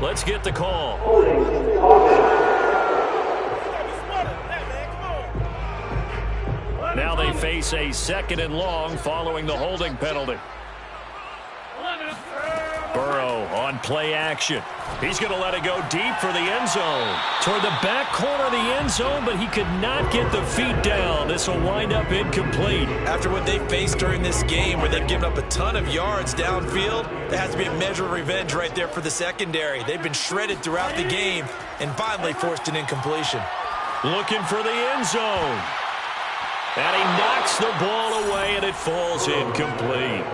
Let's get the call. Now they face a 2nd and long following the holding penalty. Burrow on play action. He's going to let it go deep for the end zone. Toward the back corner of the end zone, but he could not get the feet down. This will wind up incomplete. After what they faced during this game where they've given up a ton of yards downfield, there has to be a measure of revenge right there for the secondary. They've been shredded throughout the game and finally forced an incompletion. Looking for the end zone. And he knocks the ball away, and it falls incomplete.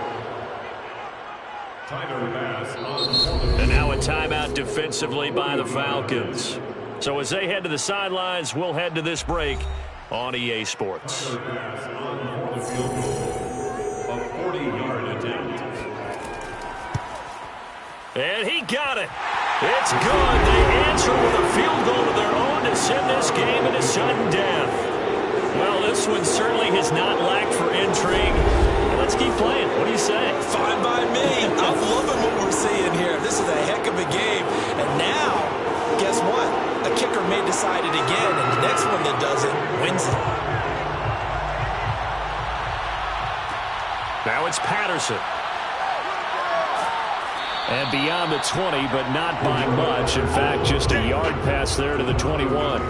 And now a timeout defensively by the Falcons. So as they head to the sidelines, we'll head to this break on EA Sports. A 40-yard attempt. And he got it. It's good. They answer with a field goal of their own to send this game into sudden death. Well, this one certainly has not lacked for intrigue. Let's keep playing. What do you say? Fine by me. I'm loving what we're seeing here. This is a heck of a game. And now, guess what? A kicker may decide it again, and the next one that does it wins it. Now it's Patterson. And beyond the 20, but not by much. In fact, just a yard pass there to the 21.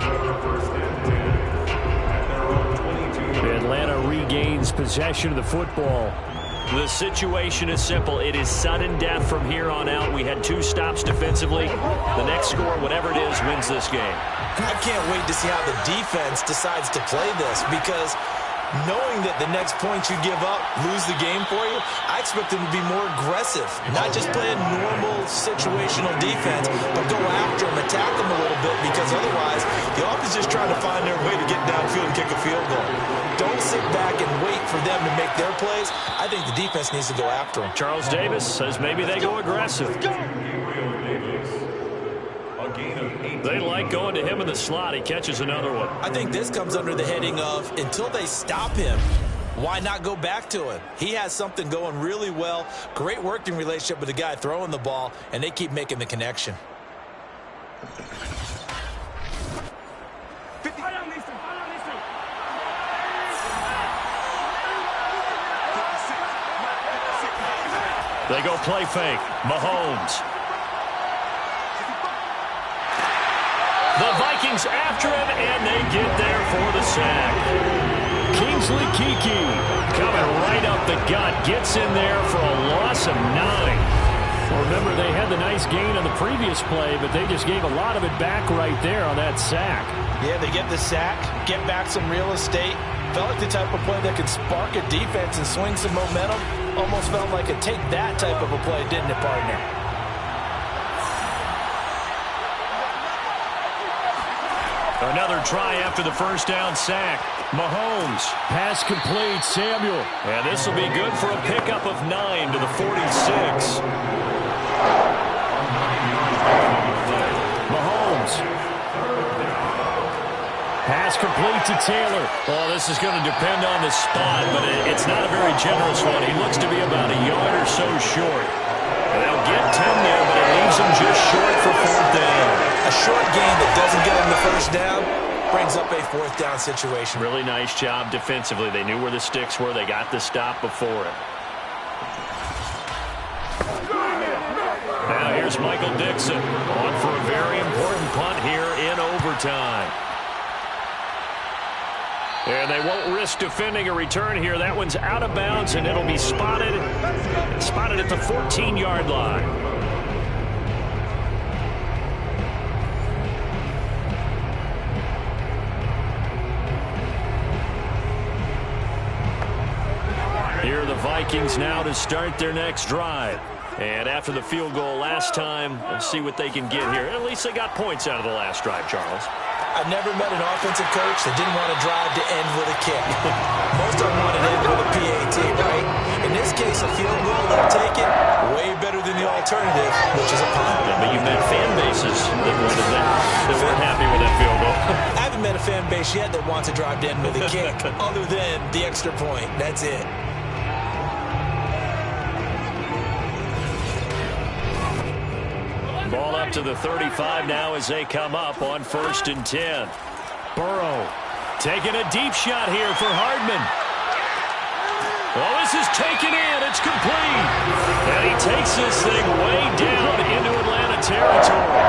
Atlanta regains possession of the football. The situation is simple. It is sudden death from here on out. We had 2 stops defensively. The next score, whatever it is, wins this game. I can't wait to see how the defense decides to play this, because knowing that the next point you give up, lose the game for you, I expect them to be more aggressive. Not just playing normal situational defense, but go after them, attack them a little bit, because otherwise the offense is just trying to find their way to get downfield and kick a field goal. Don't sit back and wait for them to make their plays. I think the defense needs to go after them. Charles Davis says maybe they go aggressive. They like going to him in the slot. He catches another one. I think this comes under the heading of, until they stop him, why not go back to him? He has something going really well. Great working relationship with the guy throwing the ball, and they keep making the connection. They go play fake. Mahomes. The Vikings after him, and they get there for the sack. Kingsley Keke coming right up the gut. Gets in there for a loss of 9. Well, remember, they had the nice gain on the previous play, but they just gave a lot of it back right there on that sack. Yeah, they get the sack, get back some real estate. Felt like the type of play that could spark a defense and swing some momentum. Almost felt like a take that type of a play, didn't it, partner? Another try after the first down sack. Mahomes. Pass complete. Samuel. And this will be good for a pickup of 9 to the 46. Mahomes. Pass complete to Taylor. Oh, this is going to depend on the spot, but it's not a very generous one. He looks to be about a yard or so short. And they'll get 10 there, but it leaves him just short for 4th down. A short gain that doesn't get him the first down brings up a 4th down situation. Really nice job defensively. They knew where the sticks were. They got the stop before it. Now here's Michael Dixon on for a very important punt here in overtime. And they won't risk defending a return here. That one's out of bounds, and it'll be spotted at the 14-yard line. Vikings now to start their next drive. And after the field goal last time, let's see what they can get here. At least they got points out of the last drive, Charles. I've never met an offensive coach that didn't want to drive to end with a kick. Most of them wanted to end with a PAT, right? In this case, a field goal, they'll take it. Way better than the alternative, which is a punt. Yeah, but you met fan bases that wanted that, that weren't happy with that field goal. I haven't met a fan base yet that wants to drive to end with a kick, other than the extra point. That's it. Ball up to the 35 now as they come up on 1st and 10. Burrow taking a deep shot here for Hardman. Well, this is taken in. It's complete. And he takes this thing way down into Atlanta territory.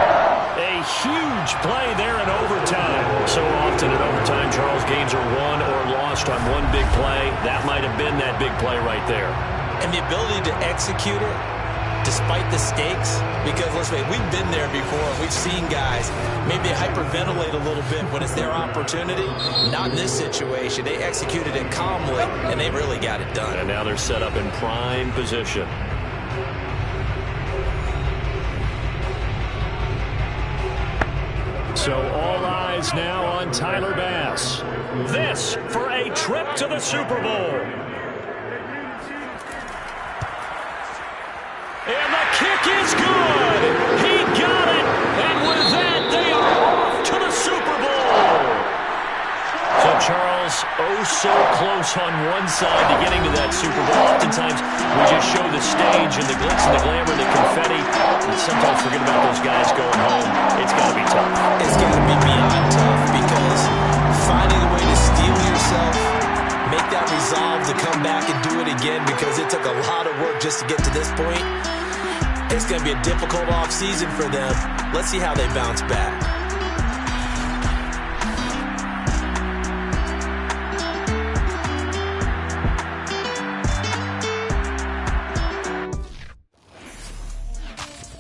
A huge play there in overtime. So often in overtime, Charles, games are won or lost on one big play. That might have been that big play right there. And the ability to execute it despite the stakes, because let's face it, we've been there before. We've seen guys maybe hyperventilate a little bit when it's their opportunity. Not in this situation. They executed it calmly, and they really got it done. And now they're set up in prime position. So all eyes now on Tyler Bass. This for a trip to the Super Bowl. And the kick is good. He got it. And with that, they are off to the Super Bowl. So, Charles, oh so close on one side to getting to that Super Bowl. Oftentimes, we just show the stage and the glitz and the glamour, the confetti, and sometimes forget about those guys going home. It's got to be tough. It's got to be beyond tough, because finding a way to steel yourself, make that resolve to come back and do it again, because it took a lot of work just to get to this point. It's going to be a difficult offseason for them. Let's see how they bounce back.